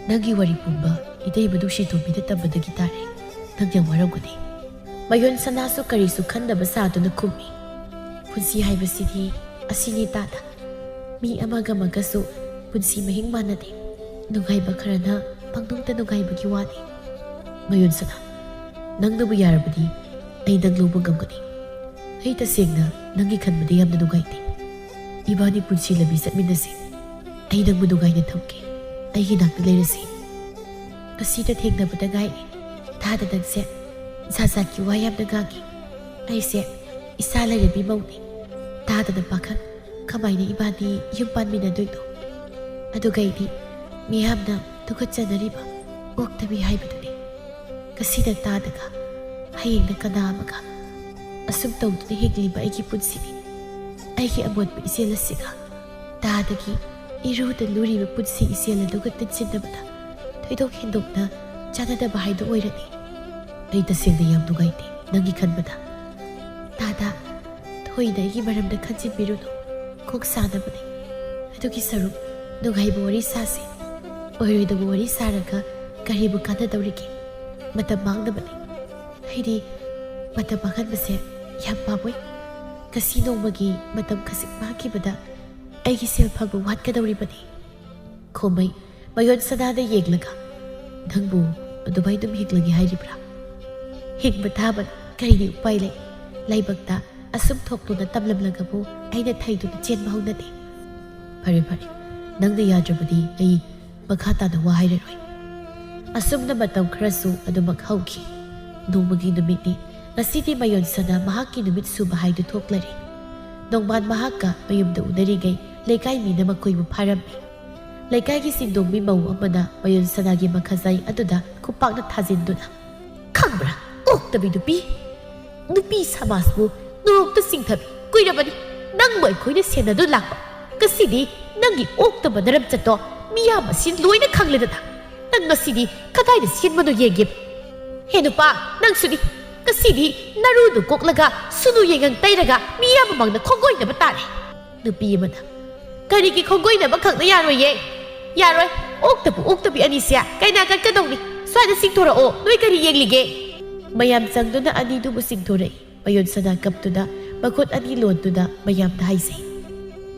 ꯅꯪꯒꯤ ꯋꯥꯔꯤ ꯄꯨꯝꯕ ꯏꯇꯩꯃ ꯅꯨꯡꯁꯤ ꯇꯣꯝꯕꯤꯅ ꯇꯝꯕꯗꯒꯤ ꯇꯥꯔꯦ. ꯅꯪ ꯌꯥꯝ ꯋꯥꯔꯝꯒꯅꯤ. ꯃꯌꯣꯟꯁꯅꯥꯁꯨ ꯀꯔꯤꯁꯨ ꯈꯟꯗꯕ ꯁꯥꯗꯨꯅ ꯈꯨꯝꯃꯤ. ꯄꯨꯟꯁꯤ ꯍꯥꯏꯕꯁꯤꯗꯤ ꯑꯁꯤꯅꯤ ꯇꯥꯗ. ꯃꯤ ꯑꯃꯒ ꯑꯃꯒꯁꯨ ꯄꯨꯟꯁꯤ ꯃꯍꯤꯡ ꯃꯥꯟꯅꯗꯦ. ꯅꯨꯡꯉꯥꯏꯕ ꯈꯔꯅ ꯄꯪꯅꯨꯡꯗ ꯅꯨꯡꯉꯥꯏꯕꯒꯤ ꯋꯥꯅꯤ. ꯃꯌꯣꯟꯁꯅꯥ, ꯅꯪꯅꯕꯨ ꯌꯥꯔꯕꯗꯤ ꯑꯩ ꯅꯪ ꯂꯧꯕ ꯉꯝꯒꯅꯤ. ꯑꯩ ꯇꯁꯦꯡꯅ ꯅꯪꯒꯤ ꯈꯟꯕꯗ ꯌꯥꯝꯅ ꯅꯨꯡꯉꯥꯏꯇꯦ. ꯏꯕꯥꯅꯤ ꯄꯨꯟꯁꯤ ꯂꯝꯕꯤ ꯆꯠꯃꯤꯟꯅꯁꯤ. ꯑꯩ ꯅꯪꯕꯨ ꯅꯨꯡꯉꯥꯏꯅ ꯊꯝꯒꯦ. ꯑꯩꯒꯤ ꯅꯥꯛꯇ ꯂꯩꯔꯁꯤ. ꯉꯁꯤꯗ ꯊꯦꯡꯅꯕꯗ ꯉꯥꯏꯔꯤ. ꯊꯥꯗ ꯅꯪꯁꯦ ꯖꯥꯠ ꯖꯥꯠꯀꯤ ꯋꯥ ꯌꯥꯝꯅ ꯉꯥꯡꯉꯤ. ꯑꯩꯁꯦ ꯏꯆꯥ ꯂꯩꯔꯕꯤ ꯃꯧꯅꯤ. ꯇꯥꯗꯅ ꯄꯥꯈꯪ, ꯀꯃꯥꯏꯅ ꯏꯕꯥꯅꯤ ꯌꯨꯝ ꯄꯥꯟꯃꯤꯟꯅꯗꯣꯏꯅꯣ? ꯑꯗꯨꯒ ꯑꯩꯗꯤ ꯃꯤꯌꯥꯝꯅ ꯇꯨꯀꯠꯆꯅꯔꯤꯕ ꯑꯣꯛꯇꯕꯤ ꯍꯥꯏꯕꯗꯨꯅꯤ. ꯉꯁꯤꯗ ꯇꯥꯗꯒ ꯍꯌꯦꯡꯅ ꯀꯅꯥ ꯑꯃꯒ ꯑꯁꯨꯝ ꯇꯧꯗꯨꯅ ꯍꯤꯡꯂꯤꯕ ꯑꯩꯒꯤ ꯄꯨꯟꯁꯤꯅꯤ. ꯑꯩꯒꯤ ꯑꯃꯣꯠꯄ ꯏꯆꯦꯜ ꯑꯁꯤꯒ ꯇꯥꯗꯒꯤ ꯏꯔꯨꯗ ꯂꯨꯔꯤꯕ ꯄꯨꯟꯁꯤ ꯏꯆꯦꯜ ꯑꯗꯨꯒ ꯇꯤꯟꯁꯤꯟꯅꯕꯗ ꯊꯣꯏꯗꯣꯛ ꯍꯦꯟꯗꯣꯛꯅ ꯆꯥꯟꯅꯗꯕ ꯍꯥꯏꯗꯨ ꯑꯣꯏꯔꯅꯤ. ꯑꯩ ꯇꯁꯦꯡꯅ ꯌꯥꯝ ꯅꯨꯡꯉꯥꯏꯇꯦ ꯅꯪꯒꯤ ꯈꯟꯕꯗ. ꯗꯥꯗꯥ, ꯊꯣꯏꯅ ꯑꯩꯒꯤ ꯃꯔꯝꯗ ꯈꯟꯖꯤꯟꯕꯤꯔꯨꯅꯨ. ꯀꯣꯛ ꯁꯥꯅꯕꯅꯤ. ꯑꯗꯨꯒꯤ ꯁꯔꯨꯛ ꯅꯨꯡꯉꯥꯏꯕ ꯋꯥꯔꯤ ꯁꯥꯁꯤ. ꯑꯣꯏꯔꯣꯏꯗꯕ ꯋꯥꯔꯤ ꯁꯥꯔꯒ ꯀꯔꯤꯕꯨ ꯀꯥꯟꯅꯗꯧꯔꯤꯒꯦ? ꯃꯇꯝ ꯃꯥꯡꯅꯕꯅꯤ. ꯑꯩꯗꯤ ꯃꯇꯝ ꯃꯥꯡꯍꯟꯕꯁꯦ ꯌꯥꯝ ꯄꯥꯝꯃꯣꯏ. ꯉꯁꯤ ꯅꯣꯡꯃꯒꯤ ꯃꯇꯝ ꯈꯖꯤꯛ ꯃꯥꯡꯈꯤꯕꯗ ꯑꯩꯒꯤ ꯁꯦꯜ ꯐꯪꯕ ꯋꯥꯠꯀꯗꯧꯔꯤꯕꯅꯤ. ꯈꯣꯡꯃꯩ ꯃꯌꯣꯟꯁꯅꯥꯗ ꯌꯦꯡꯂꯒ, ꯅꯪꯕꯨ ꯑꯗꯨꯃꯥꯏꯅ ꯑꯗꯨꯝ ꯍꯤꯡꯂꯒꯦ ꯍꯥꯏꯔꯤꯕ꯭ꯔꯥ? ꯍꯤꯡꯕ ꯊꯥꯕ ꯀꯔꯤꯗꯤ ꯎꯄꯥꯏ ꯂꯩ? ꯂꯥꯏꯕꯛꯇ ꯑꯁꯨꯝ ꯊꯣꯛꯇꯨꯅ ꯇꯝꯂꯝꯂꯒꯕꯨ ꯑꯩꯅ ꯊꯩꯗꯨꯅ ꯆꯦꯟꯕ ꯍꯧꯅꯗꯦ. ꯐꯔꯦ ꯐꯔꯦ, ꯅꯪꯅ ꯌꯥꯗ꯭ꯔꯕꯗꯤ ꯑꯩ ꯃꯈꯥ ꯇꯥꯅ ꯋꯥ ꯍꯥꯏꯔꯔꯣꯏ. ꯑꯁꯨꯝꯅ ꯃꯇꯝ ꯈꯔꯁꯨ ꯑꯗꯨꯃꯛ ꯍꯧꯈꯤ. ꯅꯣꯡꯃꯒꯤ ꯅꯨꯃꯤꯠꯅꯤ. ꯉꯁꯤꯗꯤ ꯃꯌꯣꯟꯁꯅꯥ ꯃꯍꯥꯛꯀꯤ ꯅꯨꯃꯤꯠ ꯁꯨꯕ ꯍꯥꯏꯗꯨ ꯊꯣꯛꯂꯔꯤ. ꯅꯣꯡꯃꯥꯟ ꯃꯍꯥꯛꯀ ꯃꯌꯨꯝꯗ ꯎꯅꯔꯤꯉꯩ ꯂꯩꯀꯥꯏ ꯃꯤꯅ ꯃꯈꯣꯏꯕꯨ ꯐꯥꯔꯝꯃꯤ. ꯂꯩꯀꯥꯏꯒꯤ ꯁꯤꯟꯗꯣꯡꯕꯤ ꯃꯧ ꯑꯃꯅ ꯃꯌꯣꯟꯁꯅꯥꯒꯤ ꯃꯈꯥꯖꯥꯏ ꯑꯗꯨꯗ ꯈꯨꯄꯥꯛꯅ ꯊꯥꯖꯤꯟꯗꯨꯅ, ꯈꯪꯕ꯭ꯔꯥ ꯑꯣꯛꯇꯕꯤ ꯅꯨꯄꯤ? ꯅꯨꯄꯤ ꯁꯃꯥꯖꯕꯨ ꯅꯣꯔꯣꯛꯇ ꯆꯤꯡꯊꯕꯤ ꯀꯨꯏꯔꯕꯅꯤ. ꯅꯪꯕꯨ ꯑꯩꯈꯣꯏꯅ ꯁꯦꯟꯅꯗꯨꯅ ꯂꯥꯛꯄ. ꯉꯁꯤꯗꯤ ꯅꯪꯒꯤ ꯑꯣꯛꯇꯕ ꯅꯔꯝꯆꯠꯇꯣ ꯃꯤꯌꯥꯝ ꯑꯁꯤ ꯂꯣꯏꯅ ꯈꯪꯂꯦꯗꯅ. ꯅꯪ ꯉꯁꯤꯗꯤ ꯀꯗꯥꯏꯗ ꯁꯦꯟꯕꯅꯣ ꯌꯦꯡꯒꯦ. ꯍꯦ ꯅꯨꯄꯥ, ꯅꯪꯁꯨꯅꯤ. ꯉꯁꯤꯗꯤ ꯅꯔꯨꯗꯨ ꯀꯣꯛꯂꯒ ꯁꯨꯅꯨ ꯌꯦꯡꯉꯪ ꯇꯩꯔꯒ ꯃꯤꯌꯥꯝ ꯃꯃꯥꯡꯗ ꯈꯣꯡꯒꯣꯏꯅꯕ ꯇꯥꯔꯦ. ꯅꯨꯄꯤ ꯑꯃꯅ, ꯀꯔꯤꯒꯤ ꯈꯣꯡꯒꯣꯏꯅꯕ ꯈꯛꯅ ꯌꯥꯔꯣꯏꯌꯦ ꯌꯥꯔꯣꯏ ꯑꯣꯛꯇꯕꯨ ꯑꯣꯛꯇꯕꯤ ꯑꯅꯤꯁꯦ ꯀꯩꯅꯥ ꯀꯠꯀꯗꯧꯅꯤ ꯁ꯭ꯋꯥꯏꯗ ꯆꯤꯡꯊꯣꯔꯛꯑꯣ ꯅꯣꯏ ꯀꯔꯤ ꯌꯦꯡꯂꯤꯒꯦ ꯃꯌꯥꯝ ꯆꯪꯗꯨꯅ ꯑꯅꯤꯗꯨꯕꯨ ꯆꯤꯡꯊꯣꯔꯛꯏ ꯃꯌꯣꯟ ꯁꯅꯥ ꯀꯞꯇꯨꯅ ꯃꯈꯨꯠ ꯑꯅꯤ ꯂꯣꯟꯗꯨꯅ ꯃꯌꯥꯝꯗ ꯍꯥꯏꯖꯩ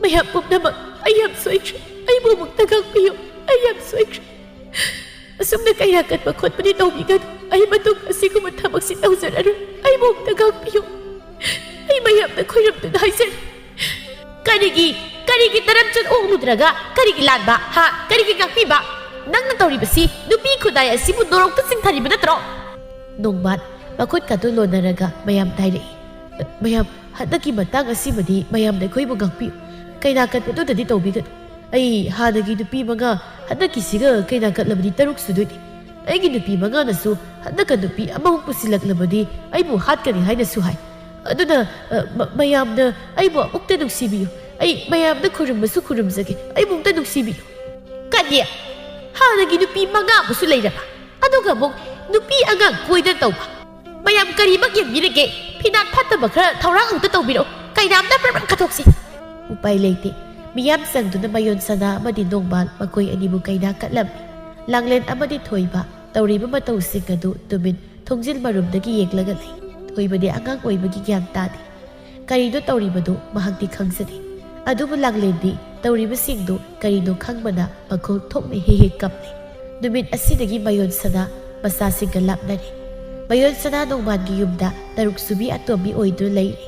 ꯃꯌꯥꯝ ꯄꯨꯝꯅꯃꯛ ꯑꯩ ꯌꯥꯝ ꯁꯣꯏꯈ꯭ꯔꯦ ꯑꯩꯕꯨ ꯑꯃꯨꯛꯇ ꯉꯥꯛꯄꯤꯌꯨ ꯑꯩ ꯌꯥꯝ ꯁꯣꯏꯈ꯭ꯔꯦ ꯑꯁꯨꯝꯅ ꯀꯩꯅꯥ ꯀꯠꯄ ꯈꯣꯠꯄꯗꯤ ꯇꯧꯕꯤꯒꯅꯨ ꯑꯩ ꯃꯇꯨꯡ ꯑꯁꯤꯒꯨꯝꯕ ꯊꯕꯛꯁꯤ ꯇꯧꯖꯔꯔꯣꯏ ꯑꯩꯕꯨ ꯑꯃꯨꯛꯇ ꯉꯥꯛꯄꯤꯌꯨ ꯑꯩ ꯃꯌꯥꯝꯗ ꯈꯣꯏꯔꯝꯗꯨꯅ ꯍꯥꯏꯖꯔꯤ ꯀꯔꯤꯒꯤ ꯇꯔꯝꯆꯠ ꯑꯣꯛꯂꯨꯗ꯭ꯔꯒ ꯀꯔꯤꯒꯤ ꯂꯥꯟꯕ ꯍꯥ ꯀꯔꯤꯒꯤ ꯉꯥꯛꯄꯤꯕ ꯅꯪꯅ ꯇꯧꯔꯤꯕꯁꯤ ꯅꯨꯄꯤ ꯈꯨꯟꯅꯥꯏ ꯑꯁꯤꯕꯨ ꯅꯣꯔꯣꯛꯇ ꯆꯤꯡꯊꯔꯤꯕ ꯅꯠꯇ꯭ꯔꯣ ꯅꯣꯡꯃꯥꯟ ꯃꯈꯨꯠ ꯀꯥꯗꯨ ꯂꯣꯟꯅꯔꯒ ꯃꯌꯥꯝꯗ ꯍꯥꯏꯔꯛꯏ ꯃꯌꯥꯝ ꯍꯟꯗꯛꯀꯤ ꯃꯇꯥꯡ ꯑꯁꯤꯃꯗꯤ ꯃꯌꯥꯝꯅ ꯑꯩꯈꯣꯏꯕꯨ ꯉꯥꯛꯄꯤꯌꯨ ꯀꯩꯅꯥ ꯀꯠꯄꯗꯨꯗꯗꯤ ꯇꯧꯕꯤꯒꯅꯨ ꯑꯩ ꯍꯥꯟꯅꯒꯤ ꯅꯨꯄꯤ 5 ꯍꯟꯗꯛꯀꯤꯁꯤꯒꯀꯩꯅꯥ ꯀꯠꯂꯕꯗꯤ 3 ꯁꯨꯗꯣꯏꯅꯤ ꯑꯩꯒꯤ ꯅꯨꯄꯤ 5ꯅꯁꯨ ꯍꯟꯗꯛꯀ ꯅꯨꯄꯤ ꯑꯃꯃꯨꯛ ꯄꯨꯁꯤꯜꯂꯛꯂꯕꯗꯤ ꯑꯩꯕꯨ ꯍꯥꯠꯀꯅꯤ ꯍꯥꯏꯅꯁꯨ ꯍꯥꯏ ꯑꯗꯨꯅ ꯃꯌꯥꯝꯅ ꯑꯩꯕꯨ ꯑꯃꯨꯛꯇ ꯅꯨꯡꯁꯤꯕꯤꯌꯨ ꯑꯩ ꯃꯌꯥꯝꯅ ꯈꯨꯔꯨꯝꯕꯁꯨ ꯈꯨꯔꯨꯝꯖꯒꯦ ꯑꯩꯕꯨ ꯑꯃꯨꯛꯇ ꯅꯨꯡꯁꯤꯕꯤꯌꯨ ꯀꯔꯤ ꯍꯥꯟꯅꯒꯤ ꯅꯨꯄꯤ 5 ꯑꯃꯁꯨ ꯂꯩꯔꯕ ꯑꯗꯨꯒ ꯑꯃꯨꯛ ꯅꯨꯄꯤ ꯑꯉꯥꯡ ꯀꯣꯏꯗ ꯇꯧꯕ ꯃꯌꯥꯝ ꯀꯔꯤꯃꯛ ꯌꯦꯡꯕꯤꯔꯒꯦ ꯐꯤꯅꯥꯠ ꯐꯠꯇꯕ ꯈꯔ ꯊꯧꯔꯥꯡ ꯑꯃꯨꯛꯇ ꯇꯧꯕꯤꯔꯛꯎ ꯀꯩꯅꯥꯝꯇ ꯄ꯭ꯔꯞ ꯀꯠꯊꯣꯛꯁꯤ ꯎꯄꯥꯏ ꯂꯩꯇꯦ ꯃꯤꯌꯥꯝ ꯆꯪꯗꯨꯅ ꯃꯌꯣꯟ ꯁꯅꯥ ꯑꯃꯗꯤ ꯅꯣꯡꯃꯥꯟ ꯃꯈꯣꯏ ꯑꯅꯤꯕꯨ ꯀꯩꯅꯥ ꯀꯠꯂꯝꯃꯤ ꯂꯥꯡꯂꯦꯟ ꯑꯃꯗꯤ ꯊꯣꯏꯕ ꯇꯧꯔꯤꯕ ꯃꯇꯧꯁꯤꯡ ꯑꯗꯨ ꯇꯨꯃꯤꯟ ꯊꯣꯡꯖꯤꯜ ꯃꯔꯨꯝꯗꯒꯤ ꯌꯦꯡꯂꯒ ꯂꯩ ꯊꯣꯏꯕꯗꯤ ꯑꯉꯥꯡ ꯑꯣꯏꯕꯒꯤ ꯒ꯭ꯌꯥꯟ ꯇꯥꯗꯦ ꯀꯔꯤꯅꯣ ꯇꯧꯔꯤꯕꯗꯨ ꯃꯍꯥꯛꯇꯤ ꯈꯪꯖꯗꯦ ꯑꯗꯨꯕꯨ ꯂꯥꯡꯂꯦꯟꯗꯤ ꯇꯧꯔꯤꯕꯁꯤꯡꯗꯨ ꯀꯔꯤꯅꯣ ꯈꯪꯕꯅ ꯃꯈꯣꯜ ꯊꯣꯛꯅ ꯍꯦꯛ ꯀꯞꯂꯤ ꯅꯨꯃꯤꯠ ꯑꯁꯤꯗꯒꯤ ꯃꯌꯣꯟ ꯁꯅꯥ ꯃꯆꯥꯁꯤꯡꯒ ꯂꯥꯞꯅꯔꯦ ꯃꯌꯣꯟ ꯁꯅꯥ ꯅꯣꯡꯃꯥꯟꯒꯤ ꯌꯨꯝꯗ 6 ꯁꯨꯕꯤ ꯑꯇꯣꯝꯕꯤ ꯑꯣꯏꯗꯨꯅ ꯂꯩꯔꯤ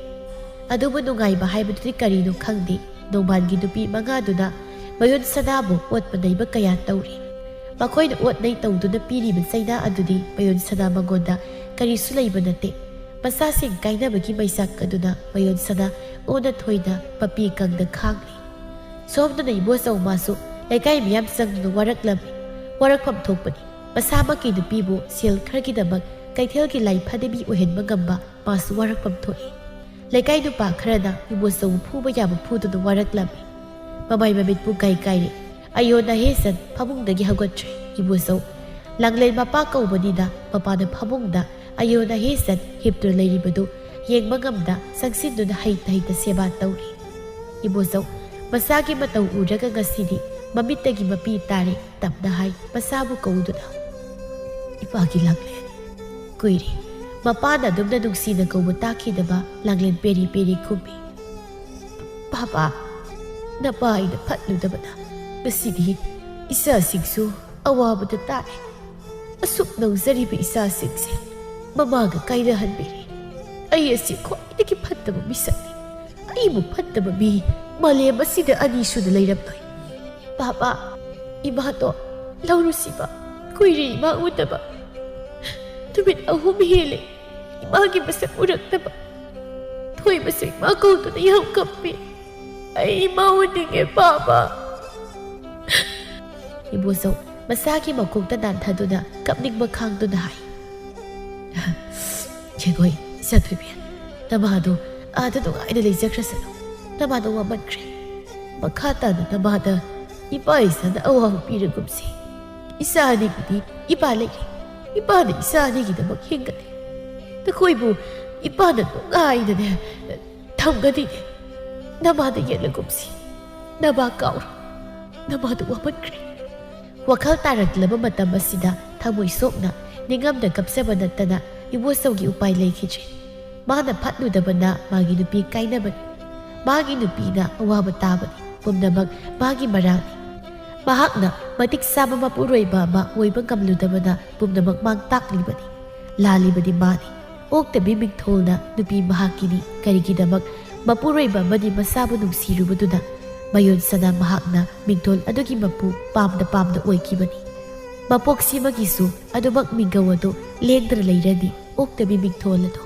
ꯑꯗꯨꯕꯨ ꯅꯨꯡꯉꯥꯏꯕ ꯍꯥꯏꯕꯗꯨꯗꯤ ꯀꯔꯤꯅꯣ ꯈꯪꯗꯦ ꯅꯣꯡꯃꯥꯟꯒꯤ ꯅꯨꯄꯤ 5ꯗꯨꯅ ꯃꯌꯣꯟ ꯁꯅꯥꯕꯨ ꯑꯣꯠꯄ ꯅꯩꯕ ꯀꯌꯥ ꯇꯧꯔꯤ ꯃꯈꯣꯏꯅ ꯑꯣꯠ ꯅꯩ ꯇꯧꯗꯨꯅ ꯄꯤꯔꯤꯕ ꯆꯩꯅꯥ ꯑꯗꯨꯗꯤ ꯃꯌꯣꯟ ꯁꯅꯥ ꯃꯉꯣꯟꯗ ꯀꯔꯤꯁꯨ ꯂꯩꯕ ꯅꯠꯇꯦ ꯃꯆꯥꯁꯤꯡ ꯀꯥꯏꯅꯕꯒꯤ ꯃꯩꯁꯥꯛ ꯑꯗꯨꯅ ꯃꯌꯣꯟ ꯁꯅꯥ ꯑꯣꯟꯅ ꯊꯣꯏꯅ ꯃꯄꯤ ꯀꯪꯅ ꯈꯥꯡꯂꯤ ꯁꯣꯝꯗꯅ ꯏꯕꯣꯆꯧ ꯃꯥꯁꯨ ꯂꯩꯀꯥꯏ ꯃꯤꯌꯥꯝ ꯆꯪꯗꯨꯅ ꯋꯥꯔꯛꯂꯝꯃꯤ ꯋꯥꯔꯛꯐꯝ ꯊꯣꯛꯄꯅꯤ ꯃꯁꯥꯃꯛꯀꯤ ꯅꯨꯄꯤꯕꯨ ꯁꯦꯜ ꯈꯔꯒꯤꯗꯃꯛ ꯀꯩꯊꯦꯜꯒꯤ ꯂꯥꯏꯐꯗꯕꯤ ꯑꯣꯏꯍꯟꯕ ꯉꯝꯕ ꯃꯥꯁꯨ ꯋꯥꯔꯛꯐꯝ ꯊꯣꯛꯏ ꯂꯩꯀꯥꯏ ꯅꯨꯄꯥ ꯈꯔꯅ ꯏꯕꯣꯆꯧ ꯐꯨꯕ ꯌꯥꯕ ꯐꯨꯗꯨꯅ ꯋꯥꯔꯛꯂꯝꯃꯤ ꯃꯃꯥꯏ ꯃꯃꯤꯠꯄꯨ ꯀꯥꯏꯔꯦ ꯑꯌꯣ ꯅꯍꯦꯁꯟ ꯐꯃꯨꯡꯗꯒꯤ ꯍꯧꯒꯠꯇ꯭ꯔꯦ ꯏꯕꯣꯆꯧ ꯂꯥꯡꯂꯦꯟ ꯃꯄꯥ ꯀꯧꯕꯅꯤꯅ ꯃꯄꯥꯅ ꯐꯃꯨꯡꯗ ꯑꯌꯣ ꯅꯍꯦꯁꯟ ꯍꯤꯞꯇꯨꯅ ꯂꯩꯔꯤꯕꯗꯨ ꯌꯦꯡꯕ ꯉꯝꯗ ꯆꯪꯁꯤꯟꯗꯨꯅ ꯍꯩꯇ ꯁꯦꯕꯥ ꯇꯧꯔꯤ ꯏꯕꯣꯆꯧ ꯃꯆꯥꯒꯤ ꯃꯇꯧ ꯎꯔꯒ ꯉꯁꯤꯗꯤ ꯃꯃꯤꯠꯇꯒꯤ ꯃꯄꯤ ꯇꯥꯔꯦ ꯇꯞꯅ ꯍꯥꯏ ꯃꯆꯥꯕꯨ ꯀꯧꯗꯨꯅ ꯏꯄꯥꯒꯤ ꯂꯥꯡꯂꯦꯟ ꯀꯨꯏꯔꯦ ꯃꯄꯥꯅ ꯑꯗꯨꯝꯅ ꯅꯨꯡꯁꯤꯅ ꯀꯧꯕ ꯇꯥꯈꯤꯗꯕ ꯂꯥꯡꯂꯦꯟ ꯄꯦꯔꯤ ꯈꯨꯝꯃꯤ ꯄꯥꯄꯥ ꯅꯄꯥ ꯑꯩꯅ ꯐꯠꯂꯨꯗꯕꯅ ꯉꯁꯤꯗꯤ ꯏꯆꯥꯁꯤꯡꯁꯨ ꯑꯋꯥꯕꯗ ꯇꯥꯔꯦ ꯑꯁꯨꯛ ꯅꯧꯖꯔꯤꯕ ꯏꯆꯥꯁꯤꯡꯁꯦ ꯃꯃꯥꯒ ꯀꯥꯏꯅꯍꯟꯕꯤꯔꯤ ꯑꯩ ꯑꯁꯤ ꯈ꯭ꯋꯥꯏꯗꯒꯤ ꯐꯠꯇꯕ ꯃꯤꯁꯛꯅꯤ ꯑꯩꯕꯨ ꯐꯠꯇꯕ ꯃꯤ ꯃꯥꯂꯦꯝ ꯑꯁꯤꯗ 2 ꯁꯨꯅ ꯂꯩꯔꯝꯂꯣꯏ ꯄꯥꯄꯥ ꯏꯃꯥꯗꯣ ꯂꯧꯔꯨꯁꯤꯕ ꯀꯨꯏꯔꯦ ꯏꯃꯥ ꯎꯗꯕ ꯅꯨꯃꯤꯠ 3 ꯍꯦꯜꯂꯦ ꯏꯃꯥꯒꯤ ꯃꯁꯛ ꯎꯔꯛꯇꯕ ꯊꯣꯏꯕꯁꯨ ꯏꯃꯥ ꯀꯧꯗꯨꯅ ꯌꯥꯝ ꯀꯞꯄꯤ ꯑꯩ ꯏꯃꯥ ꯎꯅꯤꯡꯉꯦ ꯄꯥꯄꯥ ꯏꯕꯣꯆꯧ ꯃꯁꯥꯒꯤ ꯃꯈꯣꯡꯗ ꯅꯥꯟꯊꯗꯨꯅ ꯀꯞꯅꯤꯡꯕ ꯈꯥꯡꯗꯨꯅ ꯍꯥꯏ ꯌꯦꯡꯉꯣꯏ ꯏꯆꯥ ꯊꯣꯏꯕꯤ ꯅꯃꯥꯗꯣ ꯑꯥꯗ ꯅꯨꯡꯉꯥꯏꯅ ꯂꯩꯖꯈ꯭ꯔꯁꯅꯨ ꯅꯃꯥꯗꯣ ꯋꯥꯃꯟꯈ꯭ꯔꯦ ꯃꯈꯥ ꯇꯥꯅ ꯅꯃꯥꯗ ꯏꯄꯥ ꯏꯆꯥꯅ ꯑꯋꯥꯕ ꯄꯤꯔꯒꯨꯝꯁꯤ ꯏꯆꯥ ꯑꯅꯤꯒꯤꯗꯤ ꯏꯄꯥ ꯂꯩꯔꯤ ꯏꯄꯥꯅ ꯏꯆꯥ ꯑꯅꯤꯒꯤꯗꯃꯛ ꯍꯤꯡꯒꯅꯤ ꯅꯈꯣꯏꯕꯨ ꯏꯄꯥꯅ ꯅꯨꯡꯉꯥꯏꯅꯅꯦ ꯊꯝꯒꯅꯤꯅꯦ ꯅꯃꯥꯗ ꯌꯦꯠꯂꯒꯨꯝꯁꯤ ꯅꯃꯥ ꯀꯥꯎꯔꯣ ꯅꯃꯥꯗꯣ ꯋꯥꯃꯟꯈ꯭ꯔꯦ ꯋꯥꯈꯜ ꯇꯥꯔꯛꯂꯕ ꯃꯇꯝ ꯑꯁꯤꯗ ꯊꯃꯣꯏ ꯁꯣꯛꯅ ꯅꯤꯡꯉꯝꯅ ꯀꯞꯆꯕ ꯅꯠꯇꯅ ꯏꯕꯣꯆꯧꯒꯤ ꯎꯄꯥꯏ ꯂꯩꯈꯤꯗ꯭ꯔꯦ ꯃꯥꯅ ꯐꯠꯂꯨꯗꯕꯅ ꯃꯥꯒꯤ ꯅꯨꯄꯤ ꯀꯥꯏꯅꯕꯅꯤ ꯃꯥꯒꯤ ꯅꯨꯄꯤꯅ ꯑꯋꯥꯕ ꯇꯥꯕꯅꯤ ꯄꯨꯝꯅꯃꯛ ꯃꯥꯒꯤ ꯃꯔꯥꯜꯅꯤ ꯃꯍꯥꯛꯅ ꯃꯇꯤꯛ ꯆꯥꯕ ꯃꯄꯨꯔꯣꯏꯕ ꯑꯃ ꯑꯣꯏꯕ ꯉꯝꯂꯨꯗꯕꯅ ꯄꯨꯝꯅꯃꯛ ꯃꯥꯡ ꯇꯥꯛꯂꯤꯕꯅꯤ ꯂꯥꯜꯂꯤꯕꯗꯤ ꯃꯥꯅꯤ ꯑꯣꯛꯇꯕꯤ ꯃꯤꯡꯊꯣꯜꯅ ꯅꯨꯄꯤ ꯃꯍꯥꯛꯀꯤꯅꯤ ꯀꯔꯤꯒꯤꯗꯃꯛ ꯃꯄꯨꯔꯣꯏꯕ ꯑꯃꯗꯤ ꯃꯆꯥꯕꯨ ꯅꯨꯡꯁꯤꯔꯨꯕꯗꯨꯅ ꯃꯌꯣꯟ ꯁꯅꯥ ꯃꯍꯥꯛꯅ ꯃꯤꯡꯊꯣꯜ ꯑꯗꯨꯒꯤ ꯃꯄꯨ ꯄꯥꯝꯅ ꯑꯣꯏꯈꯤꯕꯅꯤ ꯃꯄꯣꯛꯁꯤꯃꯒꯤꯁꯨ ꯑꯗꯨꯃꯛ ꯃꯤꯡꯒꯧ ꯑꯗꯨ ꯂꯦꯡꯗꯅ ꯂꯩꯔꯅꯤ ꯑꯣꯛꯇꯕꯤ ꯃꯤꯡꯊꯣꯜ ꯑꯗꯨ